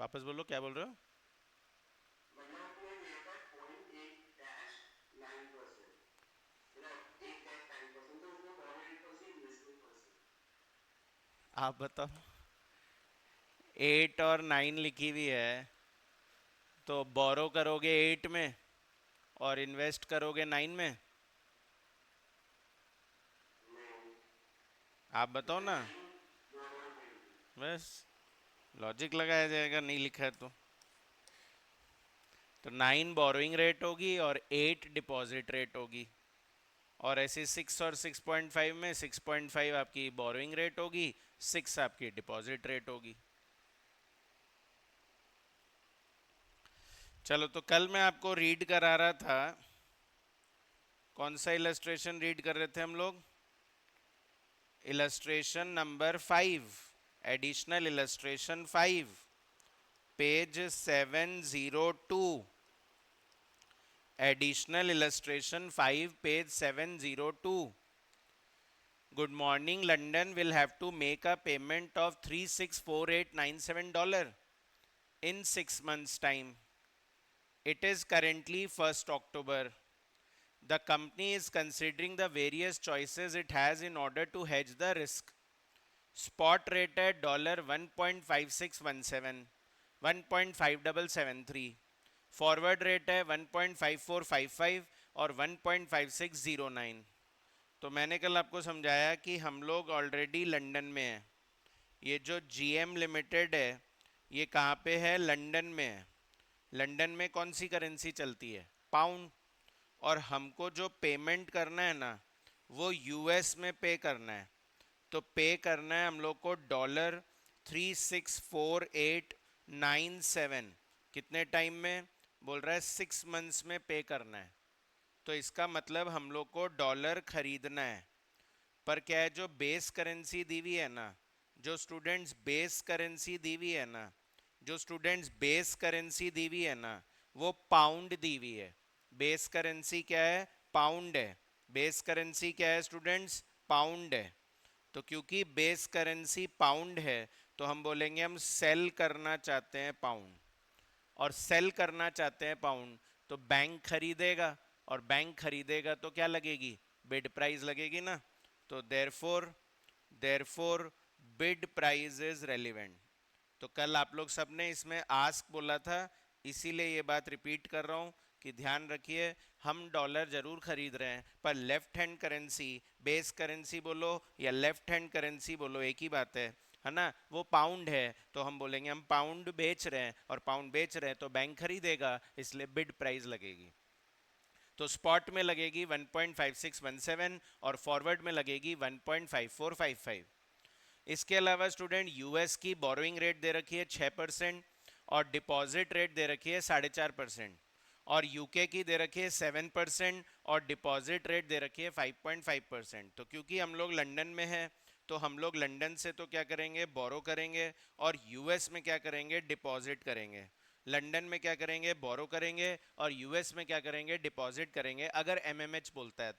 वापस बोलो, क्या बोल रहे हो? वरना आपने लिया था 0.8-9%, मतलब 8-9%, तो उसमें 0.8% इन्वेस्टमेंट परसेंट। आप बताओ। 8 और 9 लिखी हुई है, तो बोरो करोगे 8 में और इन्वेस्ट करोगे 9 में। नहीं, आप बताओ इसमें ना। 9 बोरो करेंगे। बस लॉजिक लगाया जाएगा, नहीं लिखा है तो। 9 बोरोइंग रेट होगी और 8 डिपॉजिट रेट होगी। और ऐसे 6 और 6.5 में 6.5 आपकी बोरोइंग रेट होगी, 6 आपकी डिपॉजिट रेट होगी। चलो, तो कल मैं आपको रीड करा रहा था। कौन सा इलस्ट्रेशन रीड कर रहे थे हम लोग? Illustration number 5, additional illustration 5, page 702। Additional illustration 5, page 702। Good morning, London will have to make a payment of $364897 in 6 months' time. It is currently 1st October. The company is considering the various choices it has in order to hedge the risk. Spot rate at $1.5617, 1.5773. Forward rate है 1.5455 और 1.5609। तो मैंने कल आपको समझाया कि हम लोग ऑलरेडी लंदन में हैं। ये जो जीएम लिमिटेड है, ये कहाँ पे है? लंदन में है। लंदन में कौन सी करेंसी चलती है? पाउंड। और हमको जो पेमेंट करना है ना, वो यूएस में पे करना है। तो पे करना है हम लोग को $364897। कितने टाइम में? बोल रहा है 6 मंथ्स में पे करना है। तो इसका मतलब हम लोग को डॉलर खरीदना है। पर क्या है, जो बेस करेंसी दी हुई है ना, जो स्टूडेंट्स बेस करेंसी दी हुई है ना, जो स्टूडेंट्स बेस करेंसी दी हुई है ना, वो पाउंड दी हुई है। बेस करेंसी क्या है? पाउंड है। बेस करेंसी क्या है स्टूडेंट्स? पाउंड है। तो क्योंकि बेस करेंसी पाउंड है, तो हम बोलेंगे हम सेल करना चाहते हैं पाउंड। और सेल करना चाहते हैं पाउंड, तो बैंक खरीदेगा। और बैंक खरीदेगा तो क्या लगेगी? बिड प्राइस लगेगी ना। तो therefore therefore bid price is relevant. तो कल आप लोग सबने इसमें आस्क बोला था, इसीलिए ये बात रिपीट कर रहा हूँ कि ध्यान रखिए, हम डॉलर जरूर खरीद रहे हैं, पर left hand currency, base currency बोलो या लेफ्ट हैंड करेंसी बोलो, एक ही बात है ना। वो पाउंड है, तो हम बोलेंगे हम पाउंड बेच रहे हैं, और पाउंड बेच रहे हैं तो बैंक खरीदेगा, इसलिए बिड प्राइस लगेगी। तो स्पॉट में लगेगी 1.5617 और फॉरवर्ड में लगेगी 1.5455। इसके अलावा स्टूडेंट, यूएस की बोरोइंग रेट दे रखी है 6% और डिपॉजिट रेट दे रखी है 4.5%। और यूके की दे रखी है 7% और डिपॉजिट रेट दे रखी है 5.5%। तो क्योंकि हम लोग लंदन में हैं, तो हम लोग लंदन से तो क्या करेंगे? बोरो करेंगे। और यूएस में क्या करेंगे? डिपॉजिट करेंगे। लंदन में क्या करेंगे? बोरो करेंगे। और यूएस में क्या करेंगे? डिपॉजिट करेंगे, अगर एमएमएच बोलता है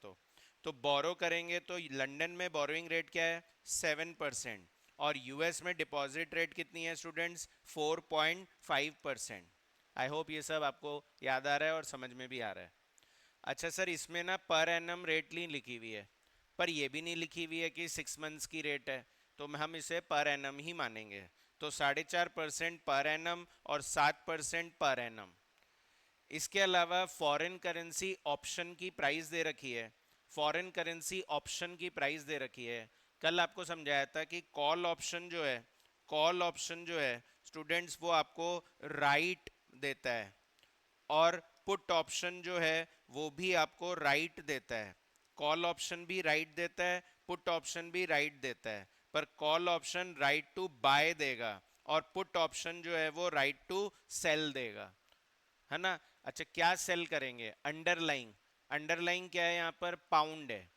तो बोरो करेंगे तो लंदन में बोरोइंग रेट क्या है? 7%। और यूएस में डिपॉजिट रेट कितनी है स्टूडेंट्स? 4.5%। आई होप ये सब आपको याद आ रहा है और समझ में भी आ रहा है। अच्छा सर, इसमें ना पर एनम रेट नहीं लिखी हुई है, पर ये भी नहीं लिखी हुई है कि 6 मंथ्स की रेट है, तो हम इसे पर एनम ही मानेंगे। तो 4.5% पर एनम और 7% पर एनम। इसके अलावा फॉरेन करेंसी ऑप्शन की प्राइस दे रखी है। फॉरेन करेंसी ऑप्शन की प्राइस दे रखी है। कल आपको समझाया था कि कॉल ऑप्शन जो है, कॉल ऑप्शन जो है स्टूडेंट्स, वो आपको राइट देता है। और पुट ऑप्शन जो है वो भी आपको राइट देता है। कॉल ऑप्शन भी राइट देता है, पुट ऑप्शन भी राइट देता है, पर call option right to buy देगा और पुट ऑप्शन जो है वो राइट टू सेल देगा, है ना। अच्छा, क्या सेल करेंगे? अंडरलाइंग। अंडरलाइंग क्या है? यहाँ पर पाउंड है।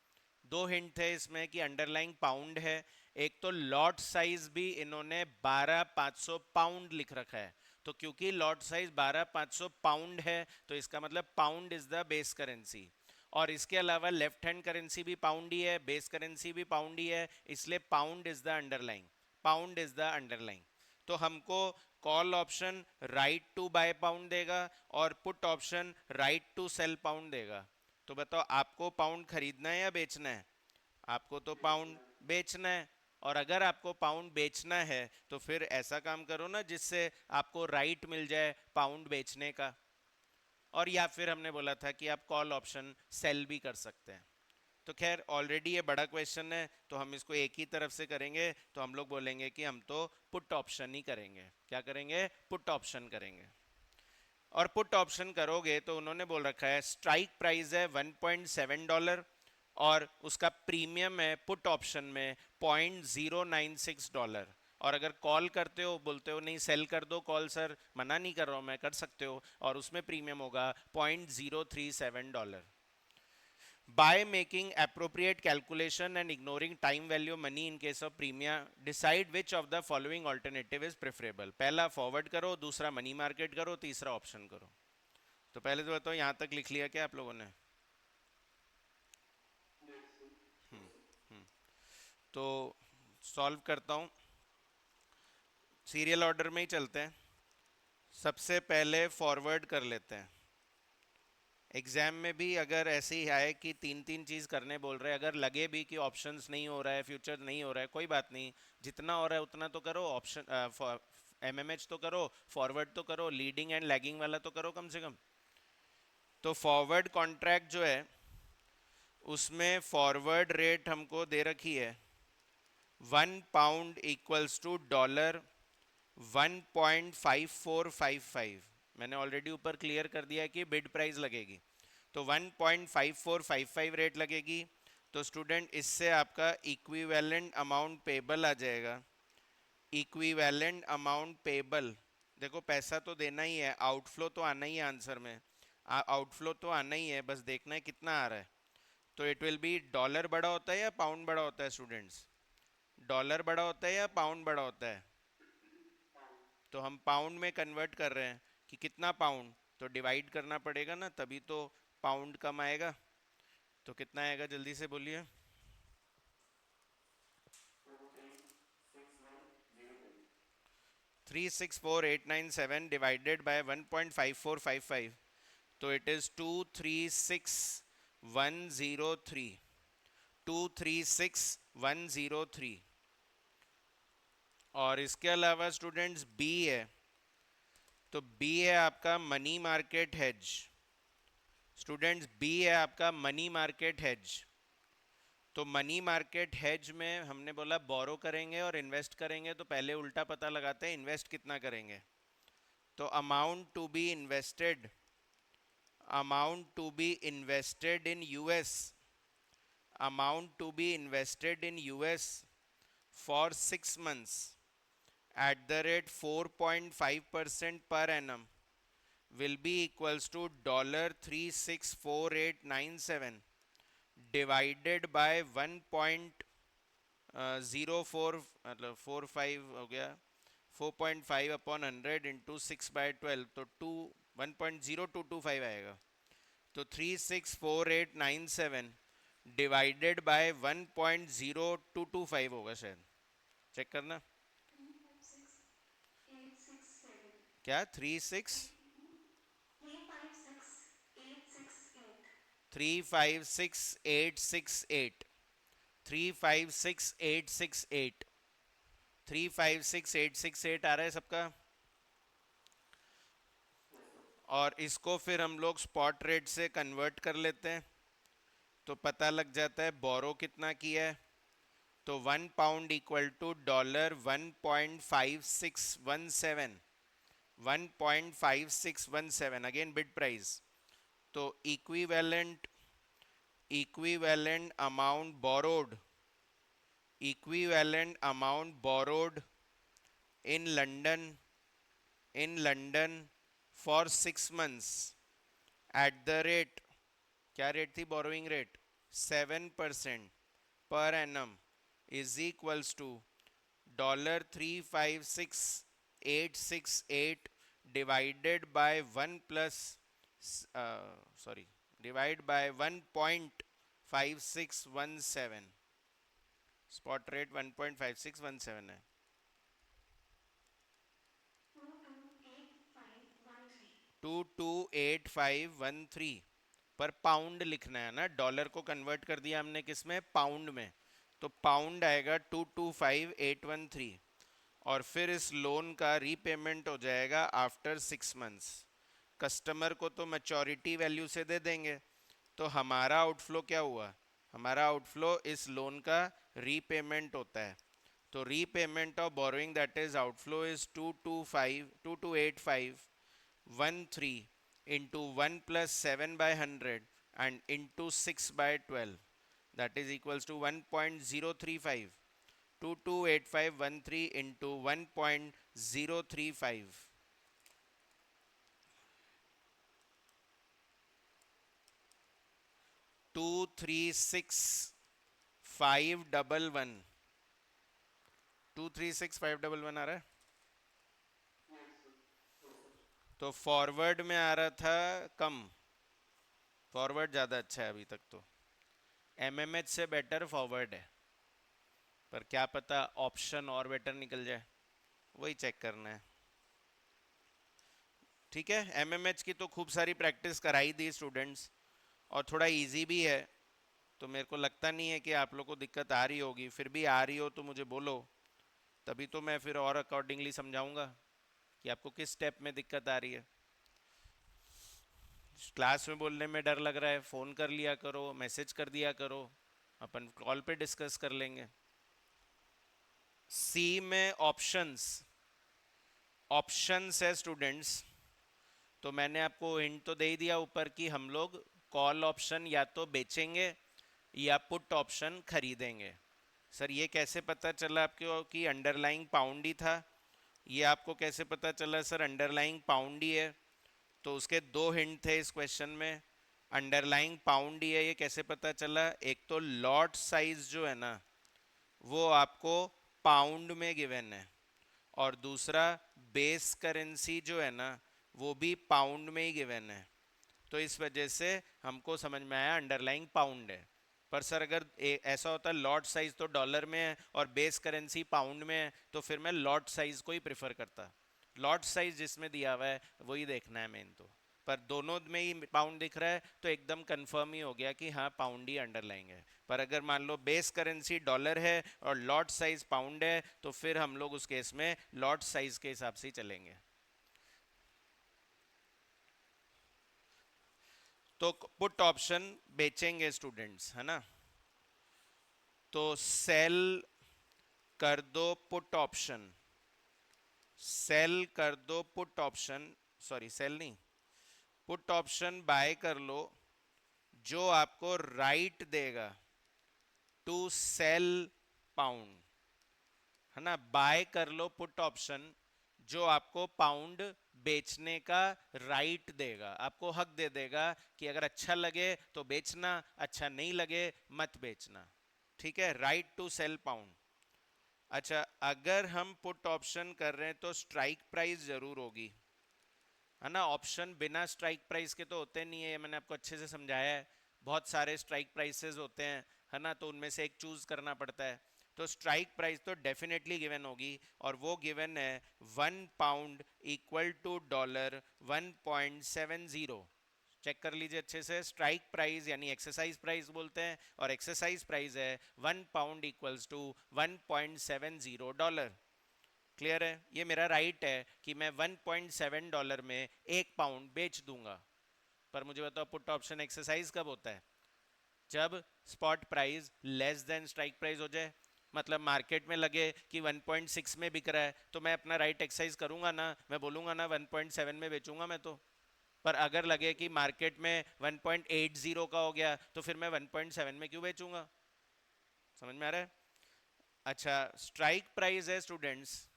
दो हिंट थे इसमें कि अंडरलाइंग पाउंड है। एक तो लॉट साइज भी इन्होंने 12,500 पाउंड लिख रखा है। तो क्योंकि लॉट साइज 12,500 पाउंड है, तो इसका मतलब pound is the base currency. और इसके अलावा लेफ्ट हैंड करेंसी भी पाउंड ही है, बेस करेंसी भी पाउंड ही है, इसलिए pound is the underlying. Pound is the underlying. तो हमको call option right to buy pound देगा और put option right to sell pound देगा। तो बताओ आपको पाउंड खरीदना है या बेचना है? आपको तो पाउंड बेचना है। और अगर आपको पाउंड बेचना है तो फिर ऐसा काम करो ना जिससे आपको राइट मिल जाए पाउंड बेचने का। और या फिर हमने बोला था कि आप कॉल ऑप्शन सेल भी कर सकते हैं। तो खैर ऑलरेडी ये बड़ा क्वेश्चन है तो हम इसको एक ही तरफ से करेंगे, तो हम लोग बोलेंगे कि हम तो पुट ऑप्शन ही करेंगे। क्या करेंगे? पुट ऑप्शन करेंगे। और पुट ऑप्शन करोगे तो उन्होंने बोल रखा है स्ट्राइक प्राइस है $1.7 और उसका प्रीमियम है पुट ऑप्शन में $0.096। और अगर कॉल करते हो, बोलते हो नहीं सेल कर दो कॉल सर, मना नहीं कर रहा हूँ मैं, कर सकते हो, और उसमें प्रीमियम होगा $0.037। By making appropriate calculation and ignoring time value money in case of premium, decide which of the following alternative is preferable। पहला फॉरवर्ड करो, दूसरा मनी मार्केट करो, तीसरा ऑप्शन करो। तो पहले तो बताओ यहाँ तक लिख लिया क्या आप लोगों ने? तो सॉल्व करता हूँ, सीरियल ऑर्डर में ही चलते हैं। सबसे पहले फॉरवर्ड कर लेते हैं। एग्जाम में भी अगर ऐसे ही आए कि तीन तीन चीज़ करने बोल रहे हैं, अगर लगे भी कि ऑप्शंस नहीं हो रहा है, फ्यूचर नहीं हो रहा है, कोई बात नहीं, जितना हो रहा है उतना तो करो। ऑप्शन एमएमएच तो करो, फॉरवर्ड तो करो, लीडिंग एंड लैगिंग वाला तो करो कम से कम। तो फॉरवर्ड कॉन्ट्रैक्ट जो है उसमें फॉरवर्ड रेट हमको दे रखी है 1 पाउंड इक्वल्स टू $1.5455। मैंने ऑलरेडी ऊपर क्लियर कर दिया है कि बिड प्राइस लगेगी, तो 1.5455 रेट लगेगी। तो स्टूडेंट इससे आपका इक्विवेलेंट अमाउंट पेबल आ जाएगा। इक्विवेलेंट अमाउंट पेबल, देखो पैसा तो देना ही है, आउटफ्लो तो आना ही है आंसर में, आउटफ्लो तो आना ही है, बस देखना है कितना आ रहा है। तो इट विल बी, डॉलर बड़ा होता है या पाउंड बड़ा होता है स्टूडेंट्स? डॉलर बड़ा होता है या पाउंड बड़ा होता है? तो हम पाउंड में कन्वर्ट कर रहे हैं कि कितना पाउंड, तो डिवाइड करना पड़ेगा ना, तभी तो पाउंड कम आएगा। तो कितना आएगा जल्दी से बोलिए? 364,897 डिवाइडेड बाय 1.5455, तो इट इज 236,103। 236,103। और इसके अलावा स्टूडेंट्स बी है, तो बी है आपका money market hedge. Students B है आपका मनी मार्केट हेज। तो मनी मार्केट हेज में हमने बोला बोरो करेंगे और इन्वेस्ट करेंगे, तो पहले उल्टा पता लगाते हैं इन्वेस्ट कितना करेंगे। तो amount to be invested, amount to be invested in US, amount to be invested in US for 6 months at the rate 4.5% per annum will be equals to $364,897 divided by 1.04, मतलब 45 हो गया, 4.5 अपॉन 100 इंटू 6/12, तो 1.0225 आएगा। तो 364,897 divided by 1.0225 होगा शायद, check करना। क्या 356,868, 356,868, 356,868 आ रहा है सबका। और इसको फिर हम लोग स्पॉट रेट से कन्वर्ट कर लेते हैं, तो पता लग जाता है बोरो कितना किया है। तो 1 pound equal to $1.5617, 1.5617 again bid price. तो equivalent, equivalent amount borrowed, equivalent amount borrowed in London, in London for 6 months at the rate, क्या रेट थी borrowing rate? 7% per annum is equals to $356,868 divided by 1 plus, sorry, divide by 1.5617। Spot rate 1.5617 है। 228513 पर pound लिखना है ना, dollar को convert कर दिया हमने किस में, पाउंड में, तो पाउंड आएगा 225813, और फिर इस लोन का रीपेमेंट हो जाएगा आफ्टर 6 मंथ्स। कस्टमर को तो मैच्योरिटी वैल्यू से दे देंगे, तो हमारा आउटफ्लो क्या हुआ, हमारा आउटफ्लो इस लोन का रीपेमेंट होता है। तो repayment of borrowing that is outflow is 28513 into 1 plus 7 by 100 and into 6 by 12, that is equals to 1.035, 228513 into 1.035, 236511, 236511 आ रहा है। तो फॉरवर्ड में आ रहा था कम, फॉरवर्ड ज़्यादा अच्छा है अभी तक, तो एमएमएच से बेटर फॉरवर्ड है, पर क्या पता ऑप्शन और बेटर निकल जाए, वही चेक करना है। ठीक है, एमएमएच की तो खूब सारी प्रैक्टिस कराई दी स्टूडेंट्स, और थोड़ा इजी भी है, तो मेरे को लगता नहीं है कि आप लोग को दिक्कत आ रही होगी। फिर भी आ रही हो तो मुझे बोलो, तभी तो मैं फिर और अकॉर्डिंगली समझाऊंगा कि आपको किस स्टेप में दिक्कत आ रही है। क्लास में बोलने में डर लग रहा है, फ़ोन कर लिया करो, मैसेज कर दिया करो, अपन कॉल पे डिस्कस कर लेंगे। सी में ऑप्शंस, ऑप्शंस है स्टूडेंट्स, तो मैंने आपको हिंट तो दे ही दिया ऊपर कि हम लोग कॉल ऑप्शन या तो बेचेंगे या पुट ऑप्शन खरीदेंगे। सर ये कैसे पता चला आपको कि अंडरलाइंग पाउंड ही था, ये आपको कैसे पता चला सर अंडरलाइंग पाउंड ही है? तो उसके दो हिंट थे इस क्वेश्चन में, अंडरलाइंग पाउंड ही है, ये कैसे पता चला? एक तो लॉट साइज जो है ना वो आपको पाउंड में गिवन है, और दूसरा बेस करेंसी जो है ना वो भी पाउंड में ही गिवन है, तो इस वजह से हमको समझ में आया अंडरलाइंग पाउंड है। पर सर अगर ऐसा होता लॉट साइज तो डॉलर में है और बेस करेंसी पाउंड में है, तो फिर मैं लॉट साइज को ही प्रेफर करता, लॉट साइज जिसमें दिया हुआ है वही देखना है मेन। तो पर दोनों में ही पाउंड दिख रहा है तो एकदम कंफर्म ही हो गया कि हाँ पाउंड ही अंडरलाइंग है। पर अगर मान लो बेस करेंसी डॉलर है और लॉट साइज पाउंड है, तो फिर हम लोग उस केस में लॉट साइज के हिसाब से ही चलेंगे। तो पुट ऑप्शन बेचेंगे स्टूडेंट्स, है ना, तो सेल कर दो पुट ऑप्शन, सेल कर दो पुट ऑप्शन, सॉरी सेल नहीं, पुट ऑप्शन बाय कर लो जो आपको राइट देगा टू सेल पाउंड, है ना, बाय कर लो पुट ऑप्शन जो आपको पाउंड बेचने का राइट देगा, आपको हक दे देगा कि अगर अच्छा लगे तो बेचना, अच्छा नहीं लगे मत बेचना। ठीक है, राइट टू सेल पाउंड। अच्छा, अगर हम पुट ऑप्शन कर रहे हैं तो स्ट्राइक प्राइस जरूर होगी, है ना, ऑप्शन बिना स्ट्राइक प्राइस के तो होते नहीं है, ये मैंने आपको अच्छे से समझाया है। बहुत सारे स्ट्राइक प्राइसेस होते हैं, है ना, तो उनमें से एक चूज करना पड़ता है। तो स्ट्राइक प्राइस तो डेफिनेटली गिवन होगी, और वो गिवन है 1 पाउंड इक्वल टू $1.70। चेक कर लीजिए अच्छे से, स्ट्राइक प्राइस यानी एक्सरसाइज प्राइस बोलते हैं, और एक्सरसाइज प्राइस है 1 पाउंड इक्वल्स टू $1.70। क्लियर है? ये मेरा राइट है कि मैं $1.7 में 1 पाउंड बेच दूंगा। पर मुझे बताओ पुट ऑप्शन एक्सरसाइज कब होता है? जब spot price less than strike price हो जाए, मतलब मार्केट में लगे कि 1.6 में बिक रहा है, तो मैं अपना राइट एक्सरसाइज करूंगा ना, मैं बोलूंगा ना 1.7 में बेचूंगा मैं तो। पर अगर लगे कि मार्केट में 1.80 का हो गया, तो फिर मैं 1.7 में क्यों बेचूंगा? समझ में आ रहा है? अच्छा, स्ट्राइक प्राइस है स्टूडेंट्स,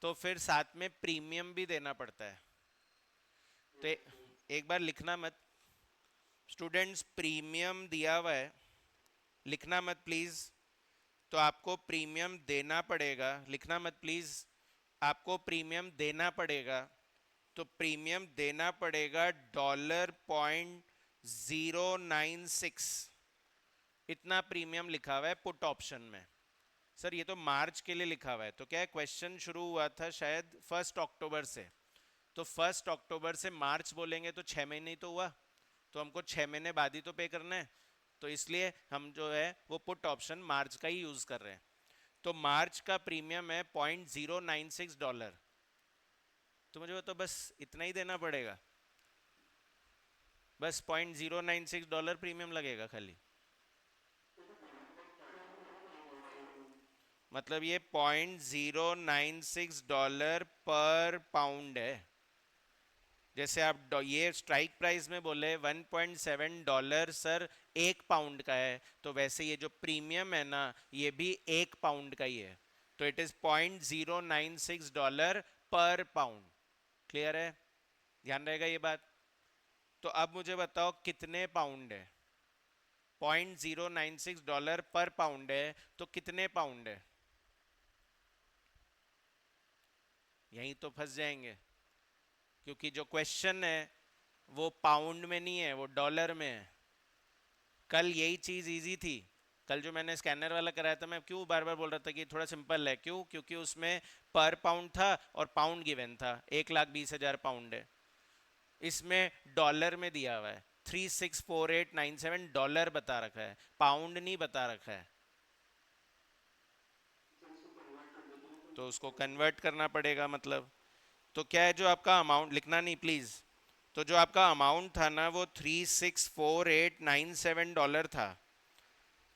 तो फिर साथ में प्रीमियम भी देना पड़ता है। तो एक बार लिखना मत स्टूडेंट्स, प्रीमियम दिया हुआ है, लिखना मत प्लीज। तो आपको प्रीमियम देना पड़ेगा, लिखना मत प्लीज, आपको प्रीमियम देना पड़ेगा। तो प्रीमियम देना पड़ेगा $0.096, इतना प्रीमियम लिखा हुआ है पुट ऑप्शन में। सर ये तो मार्च के लिए लिखा हुआ है, तो क्या है, क्वेश्चन शुरू हुआ था शायद 1 अक्टूबर से, तो 1 अक्टूबर से मार्च बोलेंगे तो 6 महीने ही तो हुआ, तो हमको 6 महीने बाद ही तो पे करना है, तो इसलिए हम जो है वो पुट ऑप्शन मार्च का ही यूज कर रहे हैं। तो मार्च का प्रीमियम है $0.096, तो मुझे तो बस इतना ही देना पड़ेगा, बस $0.096 प्रीमियम लगेगा खाली। मतलब ये $0.096 पर पाउंड है। जैसे आप ये स्ट्राइक प्राइस में बोले $1.7 सर 1 पाउंड का है, तो वैसे ये जो प्रीमियम है ना ये भी 1 पाउंड का ही है, तो इट इज $0.096 पर पाउंड। क्लियर है, ध्यान रहेगा ये बात। तो अब मुझे बताओ कितने पाउंड है, $0.096 पर पाउंड है तो कितने पाउंड है, यहीं तो फंस जाएंगे, क्योंकि जो क्वेश्चन है वो पाउंड में नहीं है, वो डॉलर में है। कल यही चीज इजी थी, कल जो मैंने स्कैनर वाला कराया था, मैं क्यों बार बार बोल रहा था कि थोड़ा सिंपल है, क्यों, क्योंकि उसमें पर पाउंड था और पाउंड गिवन था, 1,20,000 पाउंड है, इसमें डॉलर में दिया हुआ है, 364897 डॉलर बता रखा है, पाउंड नहीं बता रखा है, तो उसको कन्वर्ट करना पड़ेगा मतलब। तो क्या है जो आपका अमाउंट, लिखना नहीं प्लीज, तो जो आपका अमाउंट था ना वो $364,897 था,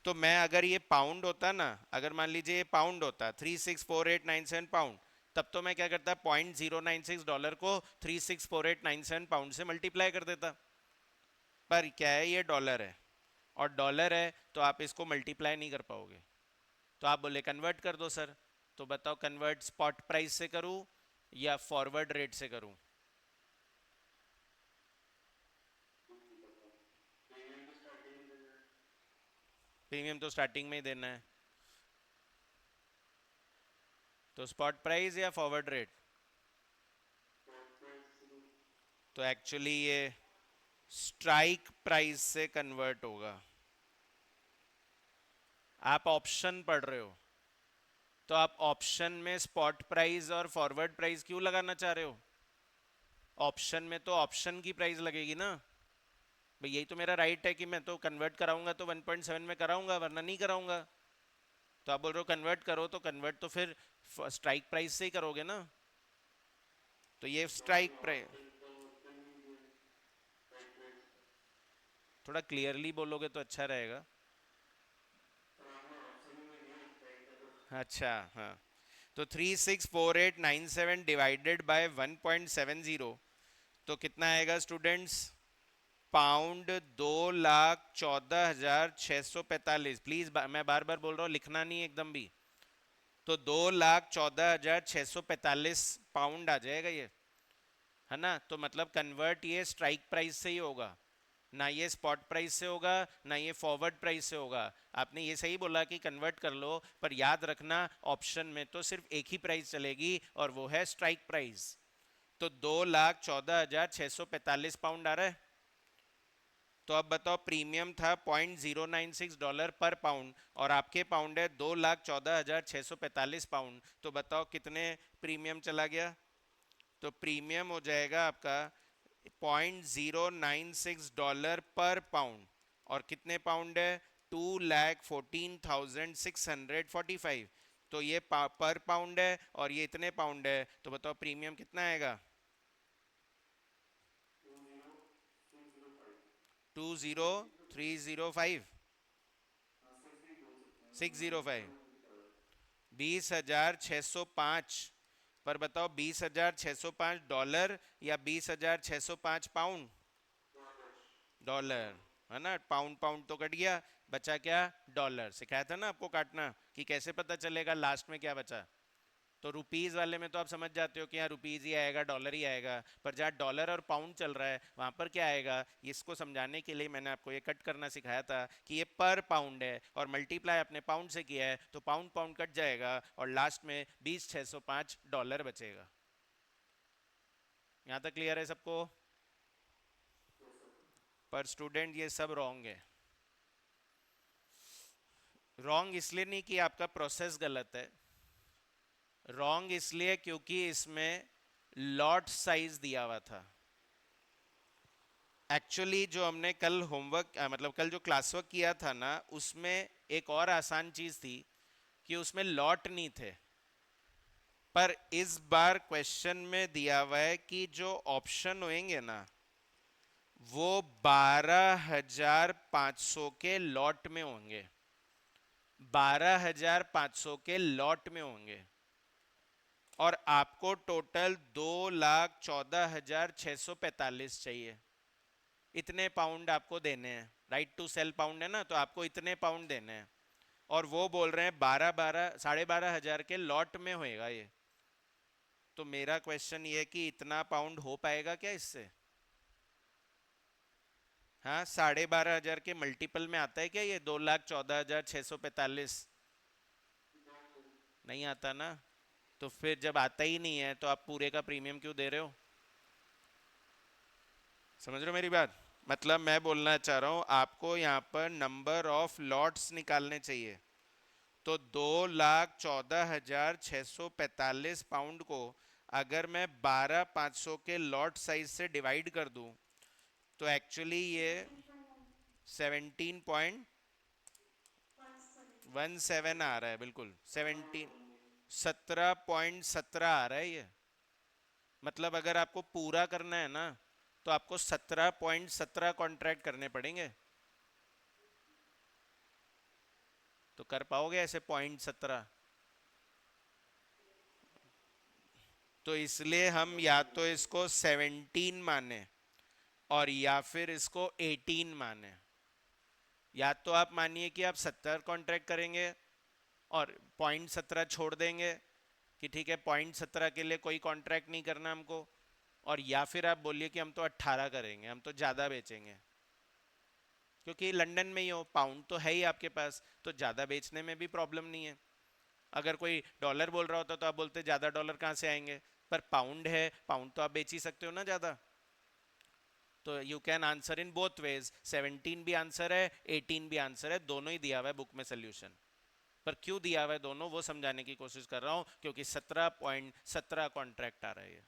तो मैं अगर ये पाउंड होता ना, अगर मान लीजिए ये पाउंड होता 364897 पाउंड, तब तो मैं क्या करता, $0.096 को 364897 पाउंड से मल्टीप्लाई कर देता, पर क्या है ये डॉलर है, और डॉलर है तो आप इसको मल्टीप्लाई नहीं कर पाओगे, तो आप बोले कन्वर्ट कर दो सर, तो बताओ कन्वर्ट स्पॉट प्राइस से करूं या फॉरवर्ड रेट से करूं। प्रीमियम तो स्टार्टिंग में ही देना है, तो स्पॉट प्राइस या फॉरवर्ड रेट, तो एक्चुअली ये स्ट्राइक प्राइस से कन्वर्ट होगा। आप ऑप्शन पढ़ रहे हो, तो आप ऑप्शन में स्पॉट प्राइस और फॉरवर्ड प्राइस क्यों लगाना चाह रहे हो, ऑप्शन में तो ऑप्शन की प्राइस लगेगी ना भाई, यही तो मेरा राइट है कि मैं तो कन्वर्ट कराऊंगा तो 1.7 में कराऊंगा, वरना नहीं कराऊंगा। तो आप बोल रहे हो कन्वर्ट करो, तो कन्वर्ट तो फिर स्ट्राइक प्राइस से ही करोगे ना, तो ये स्ट्राइक प्राइस, थोड़ा क्लियरली बोलोगे तो अच्छा रहेगा। अच्छा हाँ, तो 364897 डिवाइडेड बाय 1.70, तो कितना आएगा स्टूडेंट्स, पाउंड 2,14,645, प्लीज मैं बार बार बोल रहा हूँ लिखना नहीं एकदम भी, तो 2,14,645 पाउंड आ जाएगा ये, है ना, तो मतलब कन्वर्ट ये स्ट्राइक प्राइस से ही होगा, ना ये स्पॉट प्राइस से होगा, ना ये फॉरवर्ड प्राइस से होगा। आपने ये सही बोला कि कन्वर्ट कर लो, पर याद रखना ऑप्शन में तो सिर्फ एक ही प्राइस चलेगी और वो है स्ट्राइक प्राइस। तो 2,14,645 पाउंड आ रहा है। तो अब बताओ प्रीमियम था $0.096 पर पाउंड, और आपके पाउंड है 2,14,645 पाउंड, तो बताओ कितने प्रीमियम चला गया, तो प्रीमियम हो जाएगा आपका $0.096 पर पाउंड, और कितने पाउंड है, 2,14,645, तो ये पर पाउंड है और ये इतने पाउंड है, तो बताओ प्रीमियम कितना आएगा, 20305, 605, 20,605, पर बताओ 20,605 डॉलर या 20,605 पाउंड, डॉलर, है ना, पाउंड पाउंड तो कट गया, बचा क्या, डॉलर। सिखाया था ना आपको काटना कि कैसे पता चलेगा लास्ट में क्या बचा, तो रुपीज वाले में तो आप समझ जाते हो कि यहाँ रुपीज ही आएगा, डॉलर ही आएगा, पर जहाँ डॉलर और पाउंड चल रहा है वहां पर क्या आएगा, इसको समझाने के लिए मैंने आपको ये कट करना सिखाया था कि ये पर पाउंड है और मल्टीप्लाई अपने पाउंड से किया है, तो पाउंड पाउंड कट जाएगा और लास्ट में 20,605 डॉलर बचेगा। यहाँ तक क्लियर है सबको, पर स्टूडेंट ये सब रॉन्ग है। रॉन्ग इसलिए नहीं कि आपका प्रोसेस गलत है, रॉन्ग इसलिए क्योंकि इसमें लॉट साइज दिया हुआ था। एक्चुअली जो हमने कल होमवर्क मतलब कल जो क्लास वर्क किया था ना, उसमें एक और आसान चीज थी कि उसमें लॉट नहीं थे। पर इस बार क्वेश्चन में दिया हुआ है कि जो ऑप्शन होंगे ना वो 12,500 के लॉट में होंगे, 12,500 के लॉट में होंगे, और आपको टोटल 2,14,645 चाहिए। इतने पाउंड आपको देने हैं, राइट टू सेल पाउंड है ना, तो आपको इतने पाउंड देने हैं। और वो बोल रहे हैं 12,500 के लॉट में होएगा ये। तो मेरा क्वेश्चन ये है कि इतना पाउंड हो पाएगा क्या इससे? हाँ, 12,500 के मल्टीपल में आता है क्या ये 2,14,645? नहीं आता ना। तो फिर जब आता ही नहीं है तो आप पूरे का प्रीमियम क्यों दे रहे हो? समझ रहे हो मेरी बात? मतलब मैं बोलना चाह रहा हूं आपको यहाँ पर नंबर ऑफ लॉट्स निकालने चाहिए। तो 2,14,645 पाउंड को अगर मैं 12,500 के लॉट साइज से डिवाइड कर दूं तो एक्चुअली ये 17.17 आ रहा है, बिल्कुल 17 आ रहा है ये। मतलब अगर आपको पूरा करना है ना तो आपको 17.17 कॉन्ट्रैक्ट करने पड़ेंगे। तो कर पाओगे ऐसे 0.17? तो इसलिए हम या तो इसको 17 माने और या फिर इसको 18 माने। या तो आप मानिए कि आप 70 कॉन्ट्रैक्ट करेंगे और 0.17 छोड़ देंगे कि ठीक है 0.17 के लिए कोई कॉन्ट्रैक्ट नहीं करना हमको, और या फिर आप बोलिए कि हम तो 18 करेंगे, हम तो ज़्यादा बेचेंगे। क्योंकि लंदन में ही हो, पाउंड तो है ही आपके पास, तो ज़्यादा बेचने में भी प्रॉब्लम नहीं है। अगर कोई डॉलर बोल रहा होता तो आप बोलते ज़्यादा डॉलर कहाँ से आएंगे, पर पाउंड है, पाउंड तो आप बेच ही सकते हो ना ज़्यादा। तो you can answer in both ways, 17 भी आंसर है, 18 भी आंसर है, दोनों ही दिया हुआ है बुक में सोल्यूशन। पर क्यों दिया हुआ है दोनों वो समझाने की कोशिश कर रहा हूं, क्योंकि 17.17 कॉन्ट्रैक्ट आ रहा है ये।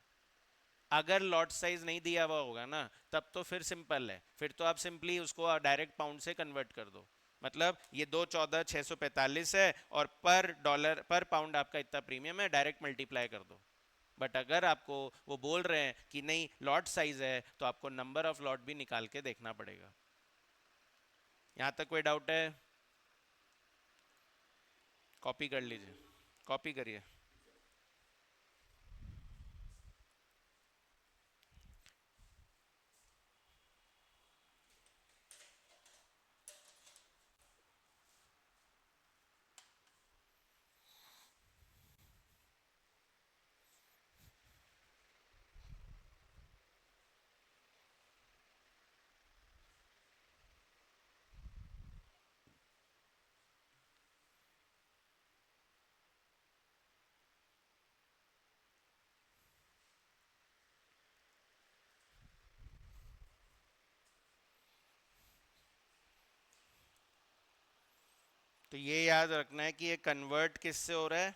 अगर लॉट साइज नहीं दिया हुआ होगा ना तब तो फिर सिंपल है, फिर तो आप सिंपली उसको डायरेक्ट पाउंड से कन्वर्ट कर दो। मतलब ये 2,14,645 है और पर डॉलर पर पाउंड आपका इतना प्रीमियम है, डायरेक्ट मल्टीप्लाई कर दो। बट अगर आपको वो बोल रहे हैं कि नहीं लॉट साइज है तो आपको नंबर ऑफ लॉट भी निकाल के देखना पड़ेगा। यहां तक कोई डाउट है? कॉपी कर लीजिए, कॉपी करिए। तो ये याद रखना है कि ये कन्वर्ट किससे हो रहा है?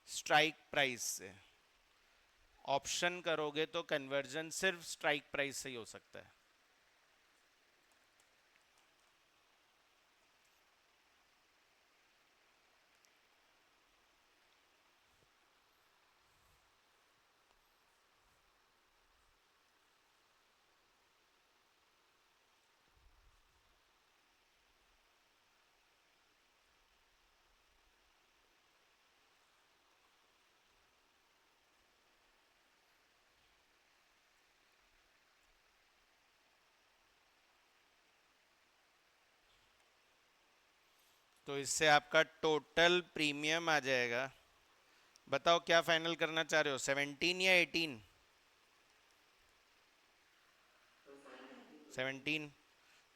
स्ट्राइक प्राइस से। ऑप्शन करोगे तो कन्वर्जन सिर्फ स्ट्राइक प्राइस से ही हो सकता है। तो इससे आपका टोटल प्रीमियम आ जाएगा। बताओ क्या फाइनल करना चाह रहे हो, 17 या 18? तो 17। 17।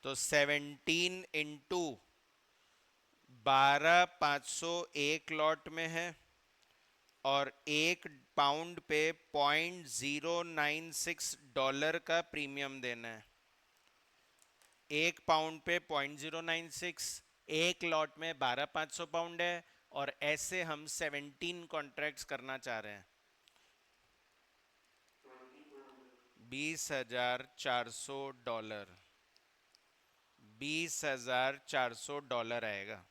तो 17 इंटू 12,500 एक लॉट में है, और एक पाउंड पे $0.096 का प्रीमियम देना है। एक पाउंड पे 0.096, एक लॉट में 12,500 पाउंड है, और ऐसे हम 17 कॉन्ट्रैक्ट्स करना चाह रहे हैं। $20,400, $20,400 आएगा।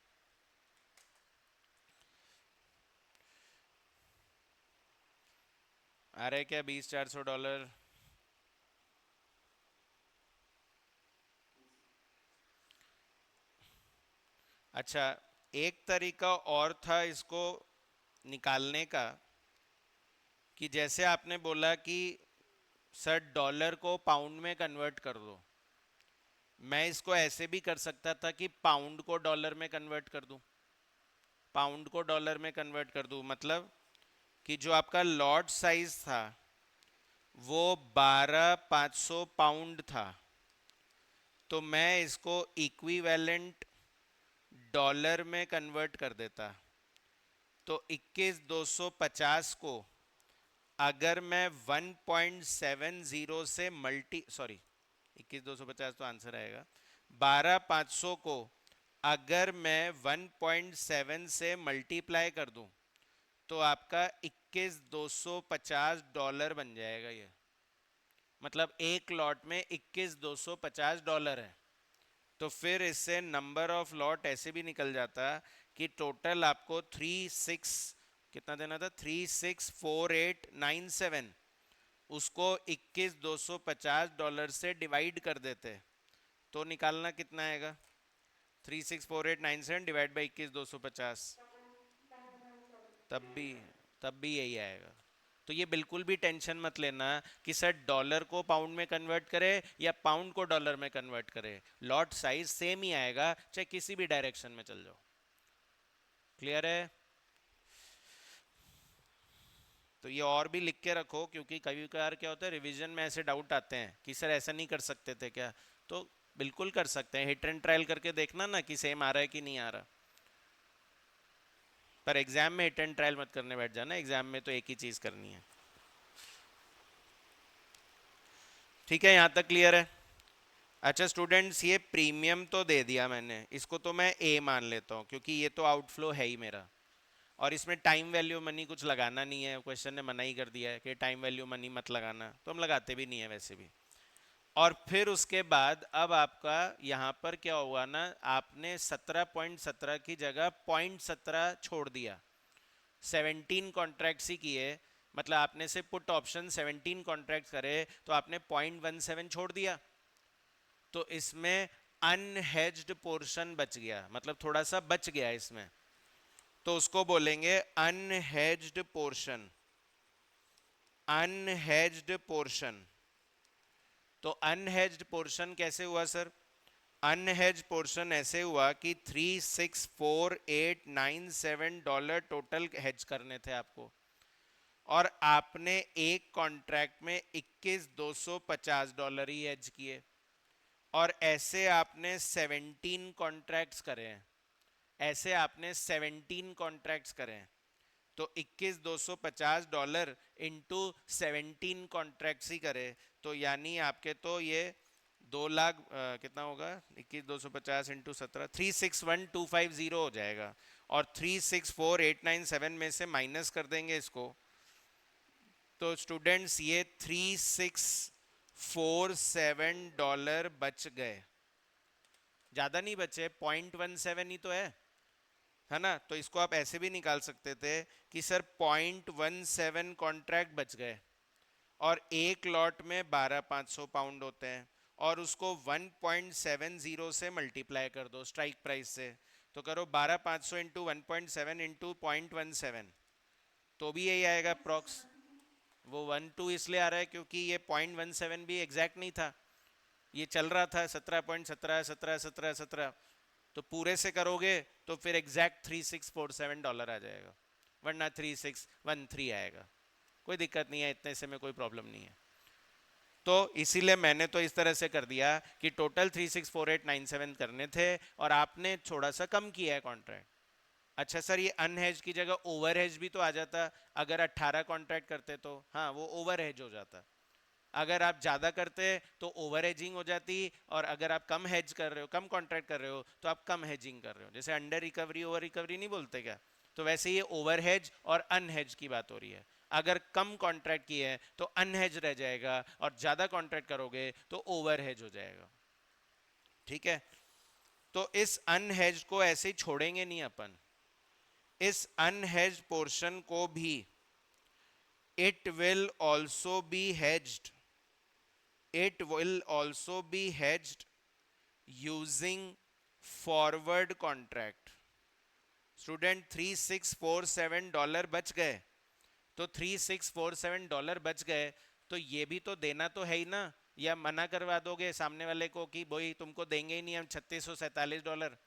आ रहा है क्या $20,400? अच्छा, एक तरीका और था इसको निकालने का, कि जैसे आपने बोला कि सर डॉलर को पाउंड में कन्वर्ट कर दो, मैं इसको ऐसे भी कर सकता था कि पाउंड को डॉलर में कन्वर्ट कर दूं, पाउंड को डॉलर में कन्वर्ट कर दूं, मतलब कि जो आपका लॉट साइज था वो 12,500 पाउंड था, तो मैं इसको इक्विवेलेंट डॉलर में कन्वर्ट कर देता। तो 21,250 को अगर मैं 1.70 से सॉरी 21,250 तो आंसर आएगा, 12,500 को अगर मैं 1.7 से मल्टीप्लाई कर दूं तो आपका $21,250 बन जाएगा ये, मतलब एक लॉट में $21,250 है। तो फिर इससे नंबर ऑफ लॉट ऐसे भी निकल जाता कि टोटल आपको 36 कितना देना था, 364897, उसको $21,250 से डिवाइड कर देते तो निकालना कितना आएगा, 364897 डिवाइड बाई 21,250, तब भी तब भी यही आएगा। तो ये बिल्कुल भी टेंशन मत लेना कि सर डॉलर को पाउंड में कन्वर्ट करे या पाउंड को डॉलर में कन्वर्ट करे, लॉट साइज सेम ही आएगा चाहे किसी भी डायरेक्शन में चल जाओ। क्लियर है? तो ये और भी लिख के रखो, क्योंकि कभी कभार क्या होता है रिवीजन में ऐसे डाउट आते हैं कि सर ऐसा नहीं कर सकते थे क्या, तो बिल्कुल कर सकते हैं, हिट एंड ट्रायल करके देखना ना कि सेम आ रहा है कि नहीं आ रहा। पर एग्जाम में हिट एंड ट्रायल मत करने बैठ जाना, एग्जाम में तो एक ही चीज करनी है। ठीक है, यहां तक क्लियर है? अच्छा स्टूडेंट्स, ये प्रीमियम तो दे दिया मैंने, इसको तो मैं ए मान लेता हूँ क्योंकि ये तो आउटफ्लो है ही मेरा, और इसमें टाइम वैल्यू मनी कुछ लगाना नहीं है, क्वेश्चन ने मना ही कर दिया है कि टाइम वैल्यू मनी मत लगाना, तो हम लगाते भी नहीं है वैसे भी। और फिर उसके बाद अब आपका यहाँ पर क्या हुआ ना, आपने 17.17 की जगह 0.17 छोड़ दिया, 17 कॉन्ट्रैक्ट्स ही किए, मतलब आपने से पुट ऑप्शन 17 कॉन्ट्रैक्ट करे तो आपने 0.17 छोड़ दिया, तो इसमें अनहेज्ड पोर्शन बच गया, मतलब थोड़ा सा बच गया इसमें, तो उसको बोलेंगे अनहेज्ड पोर्शन, अनहेज्ड पोर्शन। तो अनहेज्ड पोर्शन कैसे हुआ सर? अनहेज पोर्शन ऐसे हुआ कि $364,897 टोटल हेज करने थे आपको, और आपने एक कॉन्ट्रैक्ट में $21,250 ही हेज किए, और ऐसे आपने 17 कॉन्ट्रैक्ट्स करे हैं, ऐसे आपने 17 कॉन्ट्रैक्ट्स करे हैं, तो $21,250 इंटू 17 कॉन्ट्रैक्ट्स ही करे, तो यानी आपके तो ये 2 लाख कितना होगा, 21,250 इंटू 17, 361,250 हो जाएगा, और 364,897 में से माइनस कर देंगे इसको, तो स्टूडेंट्स ये $3,647 बच गए, ज्यादा नहीं बचे, 0.17 ही तो है ना। तो इसको आप ऐसे भी निकाल सकते थे कि सर 0.17 कॉन्ट्रैक्ट बच गए, और एक लॉट में 12,500 पाउंड होते हैं, और उसको 1.70 से मल्टीप्लाई कर दो स्ट्राइक प्राइस से, तो करो 12,500 इंटू 1.7 इंटू 0.17, तो भी यही आएगा अप्रॉक्स। वो 12 इसलिए आ रहा है क्योंकि ये 0.17 भी एग्जैक्ट नहीं था, ये चल रहा था 17.17 17 17 17, तो पूरे से करोगे तो फिर एग्जैक्ट $3,647 आ जाएगा, वरना 3,613 आएगा। कोई दिक्कत नहीं है, इतने से में कोई प्रॉब्लम नहीं है। तो इसीलिए मैंने तो इस तरह से कर दिया कि टोटल 3,64897 करने थे और आपने थोड़ा सा कम किया है कॉन्ट्रैक्ट। अच्छा सर, ये अनहेज की जगह ओवर हेज भी तो आ जाता, अगर 18 कॉन्ट्रैक्ट करते तो हाँ वो ओवर हेज हो जाता, अगर आप ज्यादा करते तो ओवर हेजिंग हो जाती, और अगर आप कम हेज कर रहे हो, कम कॉन्ट्रैक्ट कर रहे हो, तो आप कम हेजिंग कर रहे हो, जैसे अंडर रिकवरी ओवर रिकवरी नहीं बोलते क्या, तो वैसे ये ओवर हेज और अनहेज की बात हो रही है। अगर कम कॉन्ट्रैक्ट किए हैं तो अनहेज रह जाएगा, और ज्यादा कॉन्ट्रैक्ट करोगे तो ओवरहेज हो जाएगा। ठीक है, तो इस अनहेज को ऐसे ही छोड़ेंगे नहीं अपन, इस अनहेज पोर्शन को भी it will also be hedged, it will also be hedged using forward contract. Student $3647 बच गए, तो $3647 बच गए, तो ये भी तो देना तो है ही ना, या मना करवा दोगे सामने वाले को कि भाई तुमको देंगे ही नहीं हम $3647,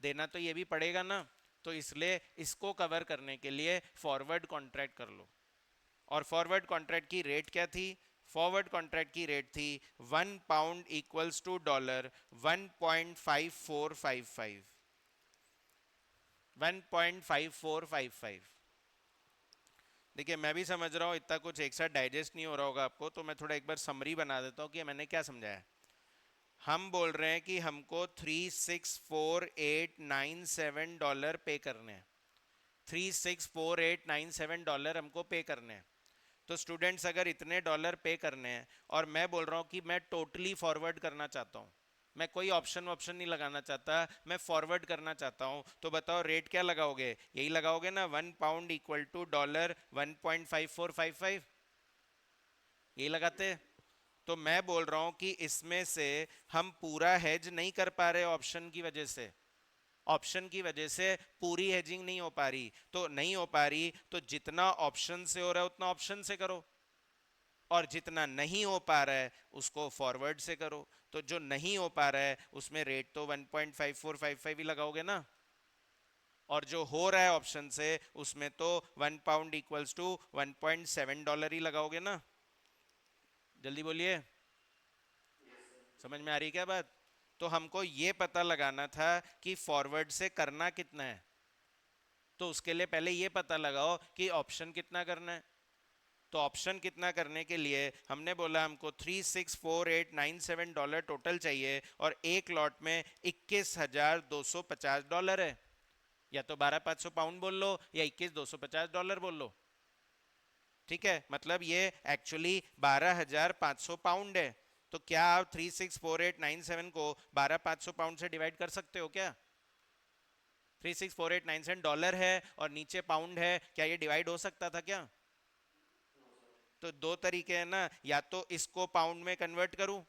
देना तो ये भी पड़ेगा ना। तो इसलिए इसको कवर करने के लिए फॉरवर्ड कॉन्ट्रैक्ट कर लो। और फॉरवर्ड कॉन्ट्रैक्ट की रेट क्या थी? फॉरवर्ड कॉन्ट्रैक्ट की रेट थी 1 पाउंड इक्वल्स टू डॉलर 1.5455, 1.5455। देखिए मैं भी समझ रहा हूँ इतना कुछ एक साथ डाइजेस्ट नहीं हो रहा होगा आपको, तो मैं थोड़ा एक बार समरी बना देता हूँ कि मैंने क्या समझाया। हम बोल रहे हैं कि हमको $364,897 पे करने हैं, $364,897 हमको पे करने हैं। तो स्टूडेंट्स अगर इतने डॉलर पे करने हैं, और मैं बोल रहा हूँ कि मैं टोटली फॉरवर्ड करना चाहता हूँ, मैं कोई ऑप्शन ऑप्शन नहीं लगाना चाहता, मैं फॉरवर्ड करना चाहता हूँ, तो बताओ रेट क्या लगाओगे? यही लगाओगे ना, 1 पाउंड इक्वल टू डॉलर 1.5455, यही लगाते। तो मैं बोल रहा हूं कि इसमें से हम पूरा हेज नहीं कर पा रहे ऑप्शन की वजह से, ऑप्शन की वजह से पूरी हेजिंग नहीं हो पा रही, तो नहीं हो पा रही तो जितना ऑप्शन से हो रहा है उतना ऑप्शन से करो, और जितना नहीं हो पा रहा है उसको फॉरवर्ड से करो। तो जो नहीं हो पा रहा है उसमें रेट तो 1.5455 ही लगाओगे ना, और जो हो रहा है ऑप्शन से उसमें तो 1 पाउंड इक्वल्स टू $1.7 ही लगाओगे ना। जल्दी बोलिए, समझ में आ रही क्या बात? तो हमको ये पता लगाना था कि फॉरवर्ड से करना कितना है, तो उसके लिए पहले ये पता लगाओ कि ऑप्शन कितना करना है। तो ऑप्शन कितना करने के लिए हमने बोला हमको $364,897 टोटल चाहिए, और एक लॉट में $21,250 है। या तो 12,500 पाउंड बोल लो या $21,250 बोल लो। ठीक है, मतलब ये एक्चुअली 12,500 पाउंड है। तो क्या आप 364,897 को 12,500 पाउंड से डिवाइड कर सकते हो क्या? 364,897 डॉलर है और नीचे पाउंड है, क्या ये डिवाइड हो सकता था क्या? तो दो तरीके हैं ना, या तो इसको पाउंड में कन्वर्ट करूं,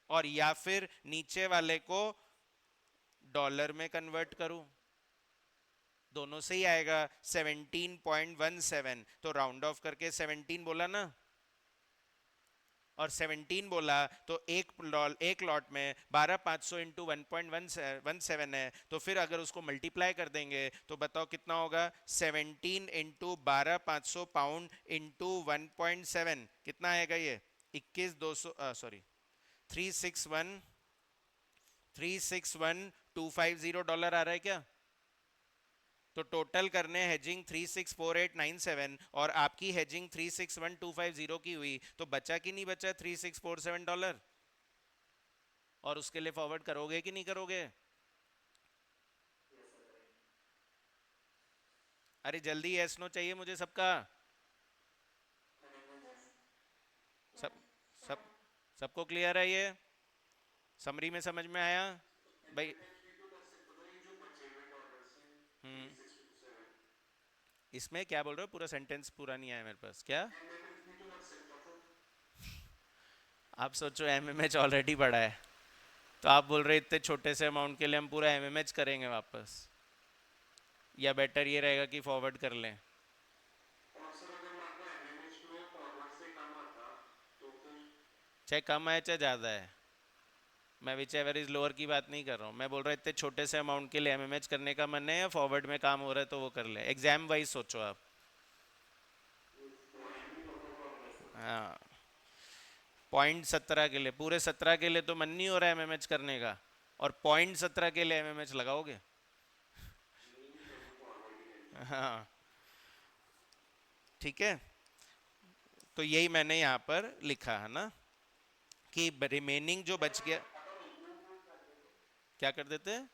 और या फिर नीचे वाले को डॉलर में कन्वर्ट करूं, दोनों से ही आएगा 17.17, तो राउंड ऑफ करके 17 बोला ना, और 17 बोला तो एक लॉट में 12,500 इंटू 1.17 है, तो फिर अगर उसको मल्टीप्लाई कर देंगे तो बताओ कितना होगा? 17 इंटू 12,500 पाउंड इंटू 1.7, कितना आएगा ये? 21,200, सॉरी, 361 $361,250 आ रहा है क्या? तो टोटल करने हेजिंग 364,897 और आपकी हेजिंग 361,250 की हुई, तो बचा कि नहीं बचा $3,647? और उसके लिए फॉरवर्ड करोगे कि नहीं करोगे? अरे जल्दी यस नो चाहिए मुझे सबका। सब सब सबको क्लियर है ये? समरी में समझ में आया भाई? एमएमएच भी तो कर सकता था, ये जो बचे हुए डॉलर से हम्म 3627 इसमें क्या बोल रहे हो? पूरा सेंटेंस पूरा नहीं आया मेरे पास, क्या? एमएमएच भी तो रख सकता था। आप सोचो एमएमएच ऑलरेडी बढ़ा है, तो आप बोल रहे इतने छोटे से अमाउंट के लिए हम पूरा एमएमएच करेंगे वापस, या बेटर ये रहेगा कि फॉरवर्ड कर लें? और सर अगर मान लो एमएमएच में फॉरवर्ड से कम आता तो फिर चाहे कम है चाहे ज़्यादा है, मैं विच एवर इज लोअर की बात नहीं कर रहा हूँ, मैं बोल रहा हूँ इतने छोटे से अमाउंट के लिए एमएमएच करने का मन है, या फॉरवर्ड में काम हो रहा है तो वो कर ले। एग्जाम वाइज सोचो आप। हाँ, .17 के लिए, पूरे 17 के लिए तो मन नहीं हो रहा है एमएमएच करने का, और .17 के लिए एमएमएच लगाओगे? हाँ, ठीक है। तो यही मैंने यहाँ पर लिखा है ना, कि रिमेनिंग जो बच गया, क्या कर देते हैं?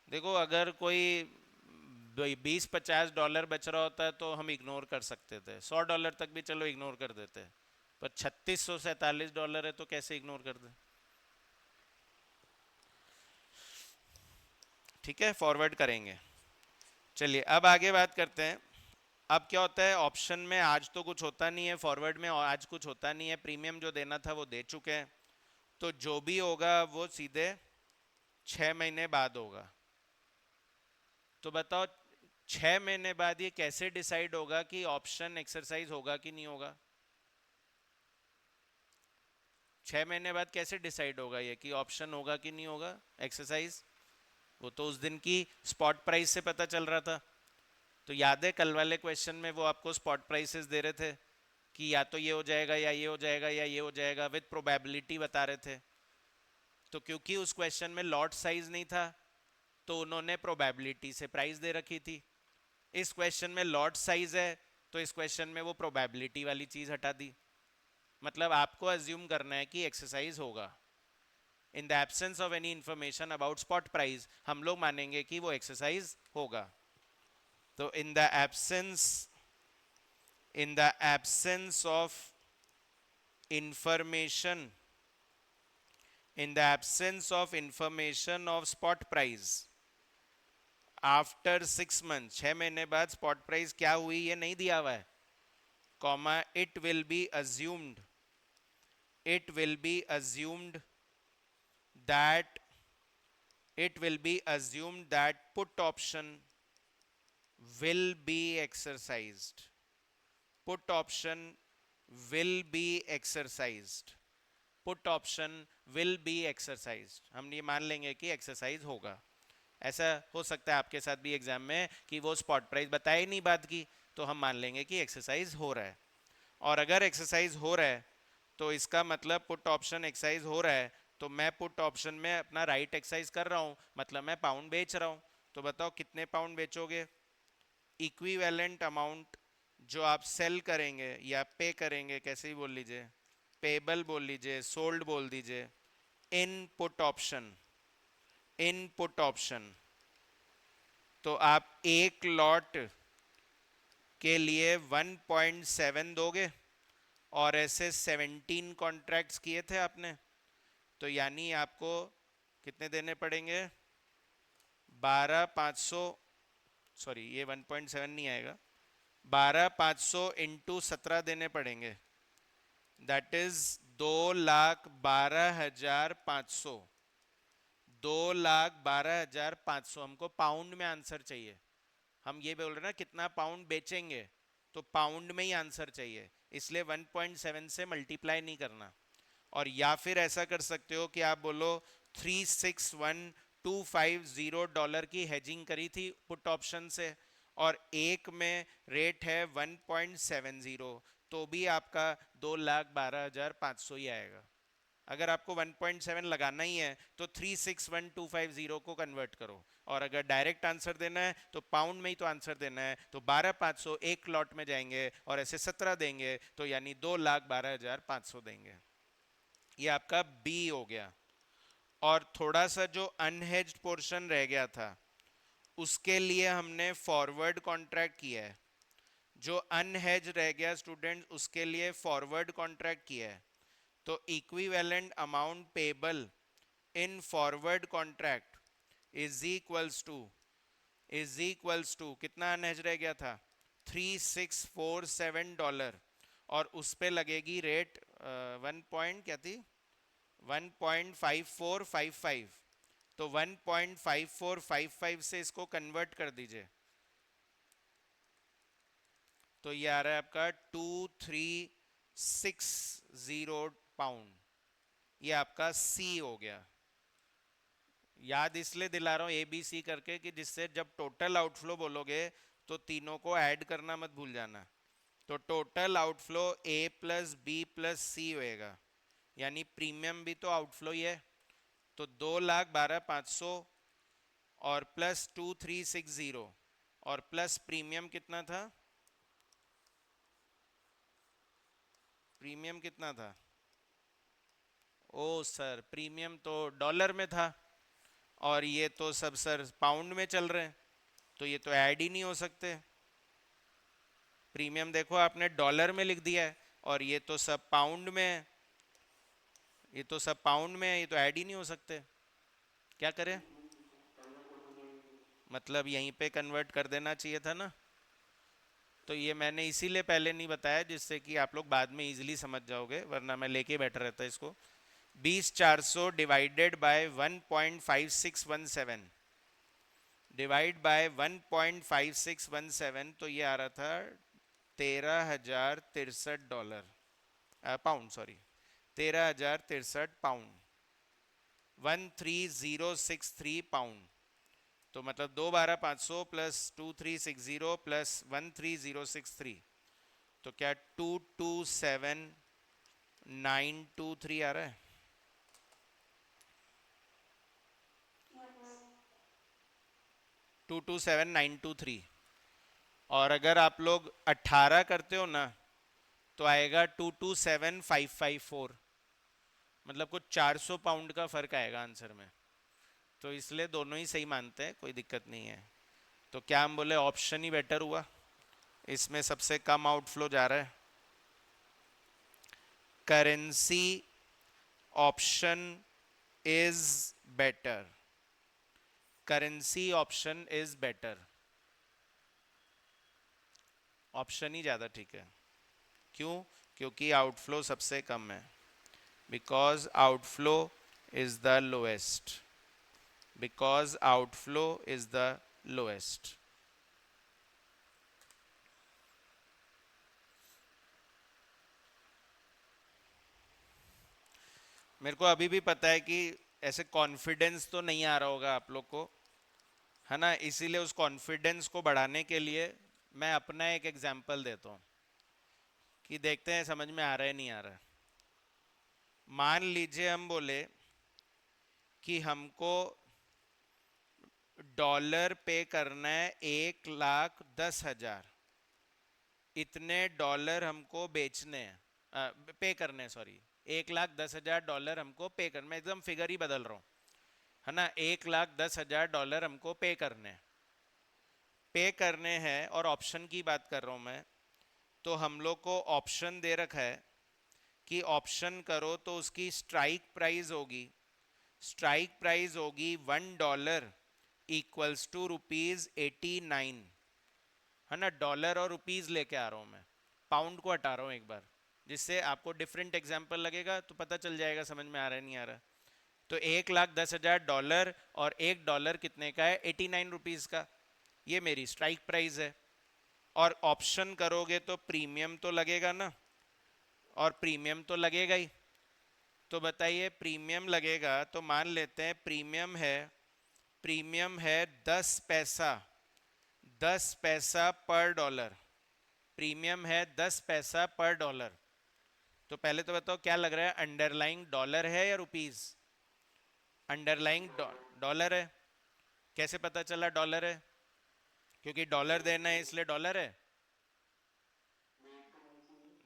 देखो अगर कोई 20-50 डॉलर बच रहा होता है तो हम इग्नोर कर सकते थे, $100 तक भी चलो इग्नोर कर देते, पर 3647 डॉलर है तो कैसे इग्नोर कर दे। ठीक है, फॉरवर्ड करेंगे। चलिए अब आगे बात करते हैं। अब क्या होता है ऑप्शन में, आज तो कुछ होता नहीं है, फॉरवर्ड में आज कुछ होता नहीं है, प्रीमियम जो देना था वो दे चुके हैं, तो जो भी होगा वो सीधे 6 महीने बाद होगा। तो बताओ 6 महीने बाद ये कैसे डिसाइड होगा कि ऑप्शन एक्सरसाइज होगा कि नहीं होगा? 6 महीने बाद कैसे डिसाइड होगा ये कि ऑप्शन होगा कि नहीं होगा एक्सरसाइज? वो तो उस दिन की स्पॉट प्राइस से पता चल रहा था। तो याद है कल वाले क्वेश्चन में वो आपको स्पॉट प्राइसेस दे रहे थे कि या तो ये हो जाएगा या ये हो जाएगा या ये हो जाएगा, विद प्रोबेबिलिटी बता रहे थे। तो क्योंकि उस क्वेश्चन में लॉट साइज नहीं था तो उन्होंने प्रोबेबिलिटी से प्राइस दे रखी थी। इस क्वेश्चन में लॉट साइज है तो इस क्वेश्चन में वो प्रोबेबिलिटी वाली चीज हटा दी। मतलब आपको अज्यूम करना है कि एक्सरसाइज होगा। In the absence of any information about spot price हम लोग मानेंगे कि वो एक्सरसाइज होगा। तो in the absence of information in the absence of information of spot price after 6 month, 6 महीने बाद स्पॉट प्राइस क्या हुई ये नहीं दिया हुआ है, comma it will be assumed that it will be assumed that put option will be exercised, put option will be exercised, put option will be exercised, हम ये मान लेंगे कि एक्सरसाइज होगा। ऐसा हो सकता है आपके साथ भी एग्जाम में कि वो स्पॉट प्राइस बताए नहीं बाद की, तो हम मान लेंगे कि एक्सरसाइज हो रहा है। और अगर एक्सरसाइज हो रहा है तो इसका मतलब पुट ऑप्शन एक्सरसाइज हो रहा है, तो मैं पुट ऑप्शन में अपना राइट एक्सरसाइज कर रहा हूं, मतलब मैं पाउंड बेच रहा हूं। तो बताओ कितने पाउंड बेचोगे? इक्विवेलेंट अमाउंट जो आप सेल करेंगे या पे करेंगे, कैसे ही बोल लीजिए, पेबल बोल लीजिए, सोल्ड बोल दीजिए, in put option, in put option. तो आप एक लॉट के लिए 1.7 दोगे और ऐसे 17 कॉन्ट्रैक्ट्स किए थे आपने, तो यानी आपको कितने देने पड़ेंगे? 12,500, सॉरी ये 1.7 नहीं आएगा, 12,500 इंटू 17 देने पड़ेंगे, दैट इज 2,12,500, 2,12,500। हमको पाउंड में आंसर चाहिए, हम ये बोल रहे ना कितना पाउंड बेचेंगे, तो पाउंड में ही आंसर चाहिए, इसलिए 1.7 से मल्टीप्लाई नहीं करना। और या फिर ऐसा कर सकते हो कि आप बोलो 361,250 डॉलर की हेजिंग करी थी पुट ऑप्शन से और एक में रेट है 1.70, तो भी आपका 2,12,500 ही आएगा। अगर आपको 1.7 लगाना ही है तो 361,250 को कन्वर्ट करो, और अगर डायरेक्ट आंसर देना है तो पाउंड में ही तो आंसर देना है, तो 12,500 एक लॉट में जाएंगे और ऐसे 17 देंगे, तो यानी 2,12,500 देंगे। ये आपका बी हो गया। और थोड़ा सा जो अनहेज्ड पोर्शन रह गया था उसके लिए हमने फॉरवर्ड कॉन्ट्रैक्ट किया है। जो अनहेज रह गया स्टूडेंट उसके लिए फॉरवर्ड कॉन्ट्रैक्ट किया है। तो equivalent amount payable in forward contract is equals to कितना अनहेज रह गया था? 3,647 डॉलर, और उस पे लगेगी रेट 1 पॉइंट क्या थी, 1.5455। तो 1.5455 से इसको कन्वर्ट कर दीजिए, तो ये आ रहा है आपका 2,360 पाउंड। ये आपका सी हो गया। याद इसलिए दिला रहा हूं ए बी सी करके कि जिससे जब टोटल आउटफ्लो बोलोगे तो तीनों को ऐड करना मत भूल जाना। तो टोटल आउटफ्लो ए प्लस बी प्लस सी होएगा, यानी प्रीमियम भी तो आउटफ्लो ही है। तो 2,12,500 और प्लस 2,360 और प्लस प्रीमियम कितना था? प्रीमियम कितना था? ओ सर प्रीमियम तो डॉलर में था, और ये तो सब सर पाउंड में चल रहे हैं, तो ये तो ऐड ही नहीं हो सकते। प्रीमियम देखो आपने डॉलर में लिख दिया है और ये तो सब पाउंड में है, ये तो सब पाउंड में है, ये तो ऐड ही नहीं हो सकते। क्या करें? मतलब यहीं पे कन्वर्ट कर देना चाहिए था ना। तो ये मैंने इसीलिए पहले नहीं बताया, जिससे कि आप लोग बाद में इजीली समझ जाओगे, वरना मैं लेके बैठा रहता इसको। 20,400 डिवाइडेड बाय 1.5617 डिवाइड बाय 1.5617, तो ये आ रहा था $13,063, पाउंड सॉरी, 13,063 पाउंड, 13063 पाउंड। तो मतलब 212,500 प्लस 2360 प्लस 13063, तो क्या 227,923 आ रहा है? 227,923। और अगर आप लोग 18 करते हो ना, तो आएगा 227,554। मतलब कुछ 400 पाउंड का फर्क आएगा आंसर में। तो इसलिए दोनों ही सही मानते हैं, कोई दिक्कत नहीं है। तो क्या हम बोले ऑप्शन ही बेटर हुआ, इसमें सबसे कम आउटफ्लो जा रहा है। Currency option is better, currency option is better, option ही ज़्यादा ठीक है। क्यों? क्योंकि आउटफ्लो सबसे कम है, because outflow is the lowest, because outflow is the lowest. मेरे को अभी भी पता है कि ऐसे कॉन्फिडेंस तो नहीं आ रहा होगा आप लोग को, है ना, इसीलिए उस कॉन्फिडेंस को बढ़ाने के लिए मैं अपना एक एग्जांपल देता हूँ कि देखते हैं समझ में आ रहा है नहीं आ रहा है। मान लीजिए हम बोले कि हमको डॉलर पे करना है 1,10,000, इतने डॉलर हमको बेचने हैं, पे करने हैं, सॉरी, 1,10,000 डॉलर हमको पे करना, मैं एकदम फिगर ही बदल रहा हूँ, है ना, 1,10,000 डॉलर हमको पे करने हैं, पे करने हैं। और ऑप्शन की बात कर रहा हूँ मैं, तो हम लोग को ऑप्शन दे रखा है कि ऑप्शन करो तो उसकी स्ट्राइक प्राइस होगी, स्ट्राइक प्राइस होगी $1 इक्वल्स टू ₹89, है ना। डॉलर और रुपीज लेके आ रहा हूँ मैं, पाउंड को हटा रहा हूँ एक बार, जिससे आपको डिफरेंट एग्जाम्पल लगेगा तो पता चल जाएगा समझ में आ रहा है नहीं आ रहा। तो 1,10,000 डॉलर और $1 कितने का है? 89 रुपीज का, ये मेरी स्ट्राइक प्राइस है। और ऑप्शन करोगे तो प्रीमियम तो लगेगा ना, और प्रीमियम तो लगेगा ही। तो बताइए प्रीमियम लगेगा तो मान लेते हैं प्रीमियम है, प्रीमियम है 10 पैसा, 10 पैसा पर डॉलर, प्रीमियम है 10 पैसा पर डॉलर। तो पहले तो बताओ क्या लग रहा है, अंडरलाइंग डॉलर है या रुपीज? अंडरलाइंग डॉलर है। कैसे पता चला डॉलर है? क्योंकि डॉलर देना है इसलिए डॉलर है।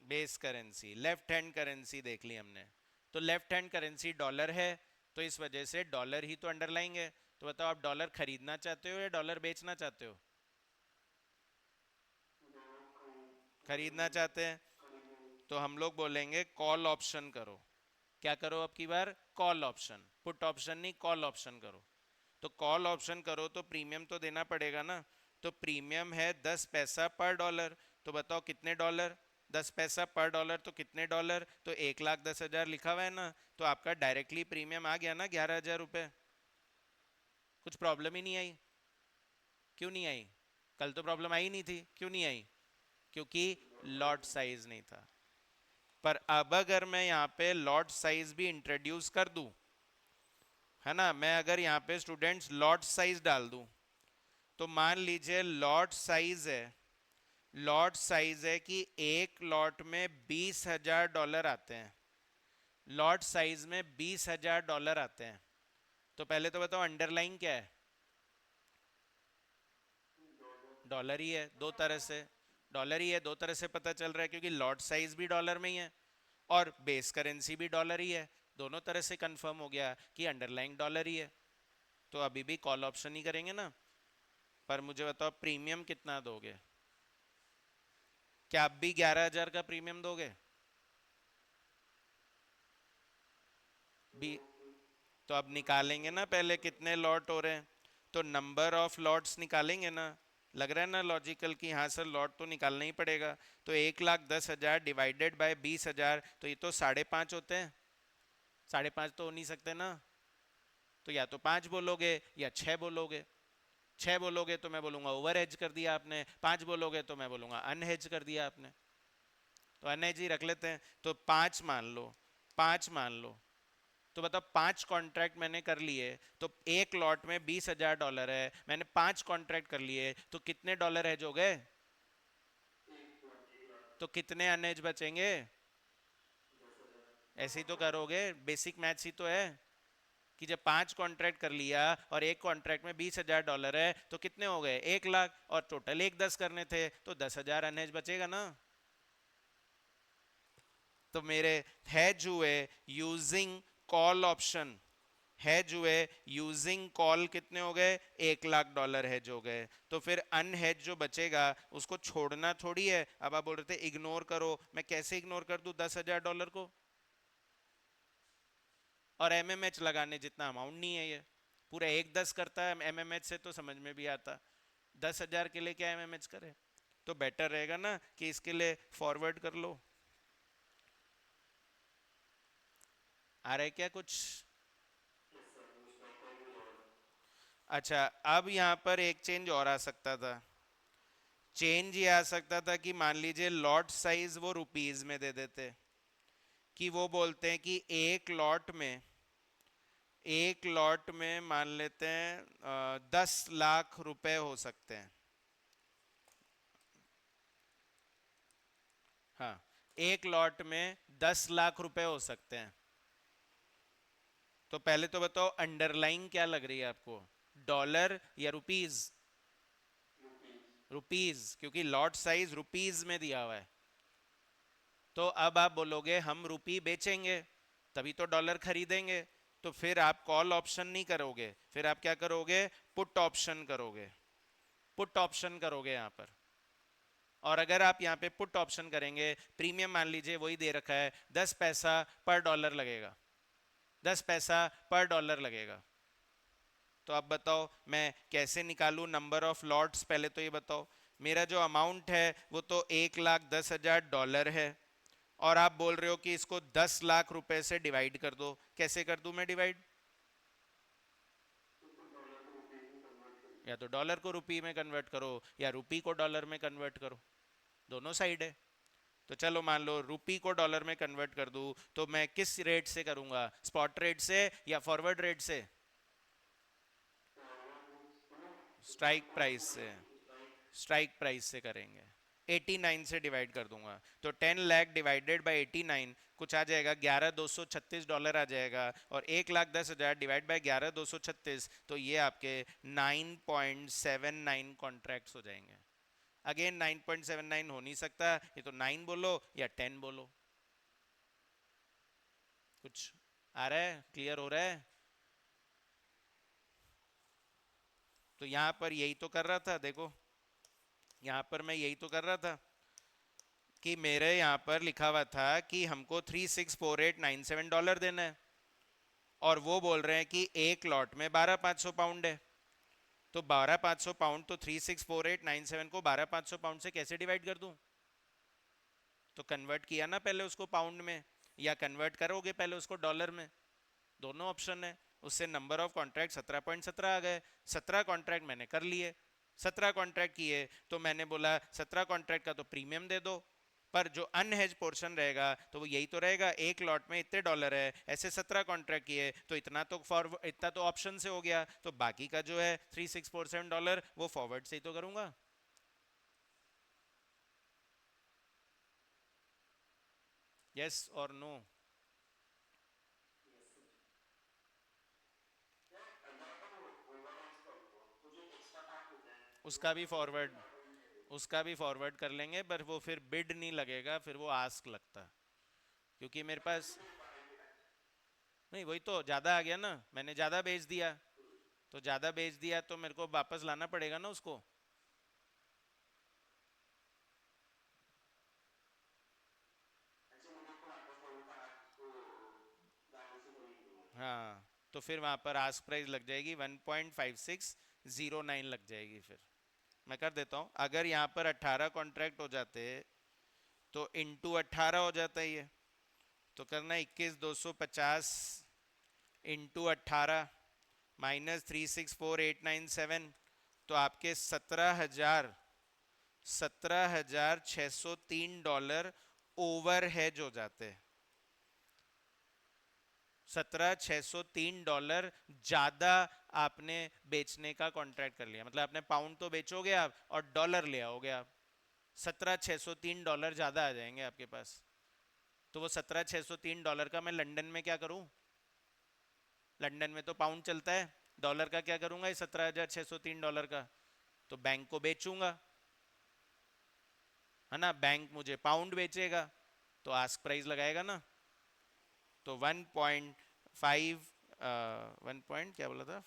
Base currency, left hand currency देख ली हमने, तो लेफ्ट हैंड करेंसी डॉलर है, तो इस वजह से डॉलर ही तो अंडरलाइंग है। तो बताओ आप डॉलर खरीदना चाहते हो या डॉलर बेचना चाहते हो? खरीदना चाहते हैं, तो हम लोग बोलेंगे कॉल ऑप्शन करो। क्या करो अब की बार? कॉल ऑप्शन, पुट ऑप्शन नहीं, कॉल ऑप्शन करो। तो कॉल ऑप्शन करो तो प्रीमियम तो देना पड़ेगा ना। तो प्रीमियम है 10 पैसा पर डॉलर, तो बताओ कितने डॉलर? 10 पैसा पर डॉलर, तो कितने डॉलर? तो 1,10,000 लिखा हुआ है ना, तो आपका डायरेक्टली प्रीमियम आ गया ना 11,000 रुपये। कुछ प्रॉब्लम ही नहीं आई। क्यों नहीं आई? कल तो प्रॉब्लम आई नहीं थी, क्यों नहीं आई? क्योंकि लॉट साइज नहीं था। पर अब अगर मैं यहाँ पे लॉट साइज भी इंट्रोड्यूस कर दूं, है ना, मैं अगर यहाँ पे स्टूडेंट्स लॉट साइज डाल दूं, तो मान लीजिए लॉट साइज है, लॉट साइज है कि एक लॉट में 20,000 डॉलर आते हैं, लॉट साइज में 20,000 डॉलर आते हैं। तो पहले तो बताओ अंडरलाइन क्या है? डॉलर ही है, दो तरह से डॉलर ही है, दो तरह से पता चल रहा है, क्योंकि लॉट साइज भी डॉलर में ही है और बेस करेंसी भी डॉलर ही है, दोनों तरह से कंफर्म हो गया कि अंडरलाइंग डॉलर ही है। तो अभी भी कॉल ऑप्शन ही करेंगे ना। पर मुझे बताओ प्रीमियम कितना दोगे? क्या आप भी 11,000 का प्रीमियम दोगे? बी तो अब निकालेंगे ना पहले कितने लॉट हो रहे हैं, तो नंबर ऑफ लॉट्स निकालेंगे ना। लग रहा है ना लॉजिकल कि हाँ सर लॉट तो निकालना ही पड़ेगा। तो 1,10,000 डिवाइडेड बाय 20,000, तो ये तो 5.5 होते हैं। 5.5 तो हो नहीं सकते ना। तो या तो 5 बोलोगे या 6 बोलोगे। 6 बोलोगे तो मैं बोलूंगा ओवर हेज कर दिया आपने, 5 बोलोगे तो मैं बोलूंगा अनहेज कर दिया आपने। तो अनहेज ही रख लेते हैं। तो 5 मान लो, 5 मान लो। तो बताओ 5 कॉन्ट्रैक्ट मैंने कर लिए, तो एक लॉट में $20,000 है, मैंने 5 कॉन्ट्रैक्ट कर लिए, तो कितने डॉलर हेज हो गए? 1 लाख। तो कितने अनहेज बचेंगे? 10,000। ऐसे ही तो करोगे, बेसिक मैथ्स ही तो है। कि जब 5 कॉन्ट्रैक्ट कर लिया और एक कॉन्ट्रैक्ट में $20,000 है, तो कितने हो गए? 1 लाख, और टोटल 1,10 करने थे, तो 10,000 अनहेज बचेगा ना। तो मेरे हैज हुए यूजिंग कॉल ऑप्शन, हैज हुए यूजिंग कॉल, कितने हो गए? $1,00,000 हैज हो गए। तो फिर अनहेज जो बचेगा उसको छोड़ना थोड़ी है। अब आप बोल रहे थे इग्नोर करो, मैं कैसे इग्नोर कर दूं $10,000 को? और एमएमएच लगाने जितना अमाउंट नहीं है ये। पूरा 1,10 करता है एमएमएच से, तो समझ में भी आता। 10,000 के लिए क्या एमएमएच करे? तो बेटर रहेगा ना कि इसके लिए फॉरवर्ड कर लो। आ रहा है क्या कुछ? यस सर, कुछ प्रॉपर यूज हो रहा अच्छा, अब यहाँ पर एक चेंज और आ सकता था। चेंज ये आ सकता था कि मान लीजिए लॉट साइज वो रुपीज में दे देते, कि वो बोलते हैं कि एक लॉट में मान लेते हैं 10 लाख रुपए हो सकते हैं। हाँ, एक लॉट में 10 लाख रुपए हो सकते हैं। तो पहले तो बताओ अंडरलाइन क्या लग रही है आपको, डॉलर या रुपीज? रुपीज। रुपीज, क्योंकि लॉट साइज रुपीज में दिया हुआ है। तो अब आप बोलोगे हम रुपी बेचेंगे, तभी तो डॉलर खरीदेंगे। तो फिर आप कॉल ऑप्शन नहीं करोगे, फिर आप क्या करोगे? पुट ऑप्शन करोगे। पुट ऑप्शन करोगे यहाँ पर। और अगर आप यहाँ पे पुट ऑप्शन करेंगे, प्रीमियम मान लीजिए वही दे रखा है, 10 पैसा पर डॉलर लगेगा, 10 पैसा पर डॉलर लगेगा। तो अब बताओ मैं कैसे निकालूं नंबर ऑफ लॉट्स? पहले तो ये बताओ, मेरा जो अमाउंट है वो तो 1,10,000 डॉलर है, और आप बोल रहे हो कि इसको 10 लाख रुपए से डिवाइड कर दो। कैसे कर दूं मैं डिवाइड? तो डॉलर को रुपीज में कन्वर्ट करिए। या तो डॉलर को रुपी में कन्वर्ट करो, या रुपी को डॉलर में कन्वर्ट करो, दोनों साइड है। तो चलो मान लो रुपी को डॉलर में कन्वर्ट कर दूं, तो मैं किस रेट से करूंगा? स्पॉट रेट से या फॉरवर्ड रेट से? फॉरवर्ड मीन्स स्ट्राइक प्राइस से। स्ट्राइक। स्ट्राइक प्राइस से करेंगे। 89 से डिवाइड कर दूंगा, तो 10 लाख डिवाइडेड बाय 89 कुछ आ जाएगा, $11,236 आ जाएगा। और 1,10,000 डिवाइड बाय 11,236, तो ये आपके 9.79 कॉन्ट्रैक्ट्स हो जाएंगे। अगेन 9.79 हो नहीं सकता, ये तो 9 बोलो या 10 बोलो। कुछ आ रहा है? क्लियर हो रहा है? तो यहां पर यही तो कर रहा था, देखो यहां पर मैं यही तो कर रहा था कि मेरे यहाँ पर लिखा हुआ था कि हमको $364897 देना है, और वो बोल रहे हैं कि एक लॉट में 12,500 पाउंड है। तो 12,500 पाउंड, तो 364897 को 12,500 पाउंड से कैसे डिवाइड कर दूं? तो कन्वर्ट किया ना पहले उसको पाउंड में, या कन्वर्ट करोगे पहले उसको डॉलर में, दोनों ऑप्शन है। उससे नंबर ऑफ कॉन्ट्रैक्ट 17.17 आ गए। 17 कॉन्ट्रैक्ट मैंने कर लिए, 17 कॉन्ट्रैक्ट किए, तो मैंने बोला 17 कॉन्ट्रैक्ट का तो प्रीमियम दे दो, पर जो अनहेज पोर्शन रहेगा तो वो यही तो रहेगा, एक लॉट में इतने डॉलर है, ऐसे 17 कॉन्ट्रैक्ट किए, तो इतना तो फॉरवर्ड, इतना तो ऑप्शन से हो गया, तो बाकी का जो है $3647 वो फॉरवर्ड से ही तो करूंगा। यस और नो? Yes sir. या तो ओवरऑल कर लो, तो जो एक्स्ट्रा पार्ट होता है वो उसका भी मतलब फिर फॉरवर्ड, डाटा में दे दो। उसका भी फॉरवर्ड कर लेंगे, पर वो फिर बिड नहीं लगेगा, फिर वो आस्क लगता, क्योंकि मेरे पास, नहीं वही तो ज़्यादा आ गया ना, मैंने ज़्यादा बेच दिया। तो ज़्यादा बेच दिया तो मेरे को वापस लाना पड़ेगा ना उसको। अच्छा मुझे को वापस लाने का आपको गाड़ी से खरीद लूंगा। हाँ, तो फिर वहाँ पर आस्क प्राइस लग जाएगी 1.5609 लग जाएगी। फिर मैं कर देता हूँ, अगर यहाँ पर 18 कॉन्ट्रैक्ट हो जाते तो इंटू 18 हो जाता है ये। तो करना 21,250 इंटू 18 माइनस 364,897, तो आपके 17,603 डॉलर ओवर हेज हो जाते हैं। 17,603 डॉलर ज़्यादा आपने बेचने का कॉन्ट्रैक्ट कर लिया। मतलब आपने पाउंड तो बेचोगे आप और डॉलर ले आओगे आप, 17,603 डॉलर ज़्यादा आ जाएंगे आपके पास। तो वो 17,603 डॉलर का मैं लंदन में क्या करूं? लंदन में तो पाउंड चलता है, डॉलर का क्या करूंगा इस 17,603 डॉलर का? तो बैंक को बेचूंगा, है ना। बैंक मुझे पाउंड बेचेगा तो आस्क प्राइस लगाएगा ना। तो 1.5 वन पॉइंट क्या बोला था,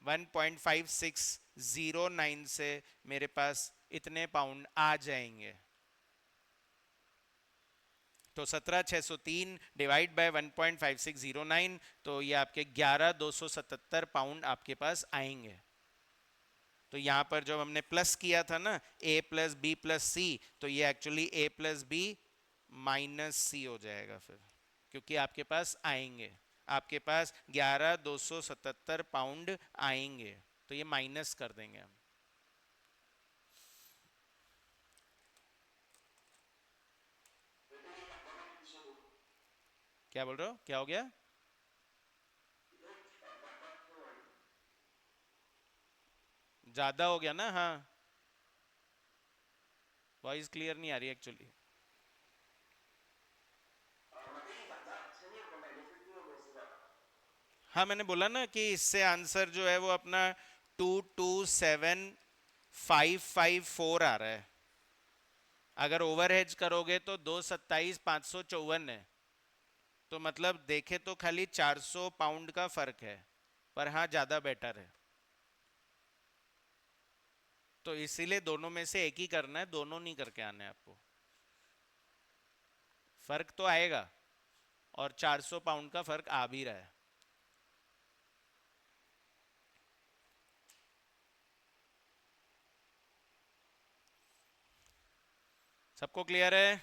1.5609 से मेरे पास इतने पाउंड आ जाएंगे। तो 17,603 डिवाइड बाय 1.5609, तो ये आपके 11,277 पाउंड आपके पास आएंगे। तो यहाँ पर जब हमने प्लस किया था ना, a plus B plus C, तो ये actually a plus B minus C हो जाएगा फिर, क्योंकि आपके पास आएंगे, आपके पास 11,277 पाउंड आएंगे, तो ये माइनस कर देंगे हम। बेटे ये डब्बा का पीछे दो। क्या बोल रहे हो, क्या हो गया? ये डब्बा क्यों है? ज़्यादा हो गया ना, हाँ। वॉइस क्लियर नहीं आ रही एक्चुअली। मतलब ये ज्यादा अच्छा नहीं होगा, बेनिफिट नहीं होगा इससे ज्यादा। हाँ, मैंने बोला ना कि इससे आंसर जो है वो अपना 227,554 आ रहा है। अगर ओवरहेज करोगे तो 227,554 है। तो मतलब देखे तो खाली 400 पाउंड का फर्क है, पर हाँ ज़्यादा बेटर है। तो इसीलिए दोनों में से एक ही करना है, दोनों नहीं करके आने हैं आपको। फर्क तो आएगा, और 400 पाउंड का फर्क आ भी रहा है। सबको क्लियर है?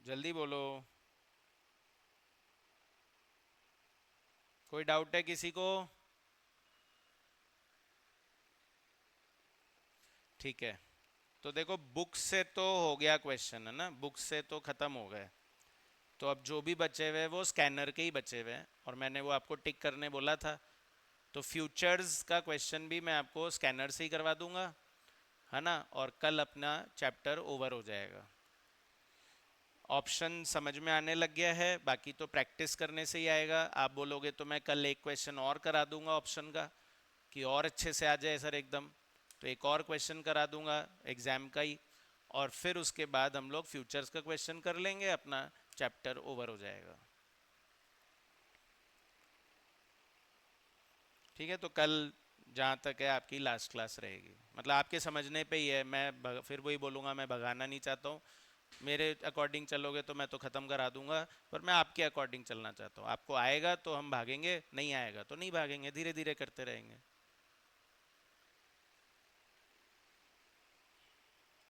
जल्दी बोलो, कोई डाउट है किसी को? ठीक है, तो देखो बुक से तो हो गया क्वेश्चन, है ना, बुक से तो खत्म हो गए। तो अब जो भी बचे हुए हैं वो स्कैनर के ही बचे हुए हैं, और मैंने वो आपको टिक करने बोला था। तो फ्यूचर्स का क्वेश्चन भी मैं आपको स्कैनर से ही करवा दूंगा, है ना, और कल अपना चैप्टर ओवर हो जाएगा। ऑप्शन समझ में आने लग गया है, बाकी तो प्रैक्टिस करने से ही आएगा। आप बोलोगे तो मैं कल एक क्वेश्चन और करा दूंगा ऑप्शन का, कि और अच्छे से आ जाए सर एकदम। तो एक और क्वेश्चन करा दूंगा एग्जाम का ही, और फिर उसके बाद हम लोग फ्यूचर्स का क्वेश्चन कर लेंगे, अपना चैप्टर ओवर हो जाएगा। ठीक है, तो कल जहाँ तक है आपकी लास्ट क्लास रहेगी, मतलब आपके समझने पे ही है। मैं फिर वही बोलूँगा, मैं भगाना नहीं चाहता हूँ। मेरे अकॉर्डिंग चलोगे तो मैं तो ख़त्म करा दूंगा, पर मैं आपके अकॉर्डिंग चलना चाहता हूँ। आपको आएगा तो हम भागेंगे, नहीं आएगा तो नहीं भागेंगे, धीरे धीरे करते रहेंगे।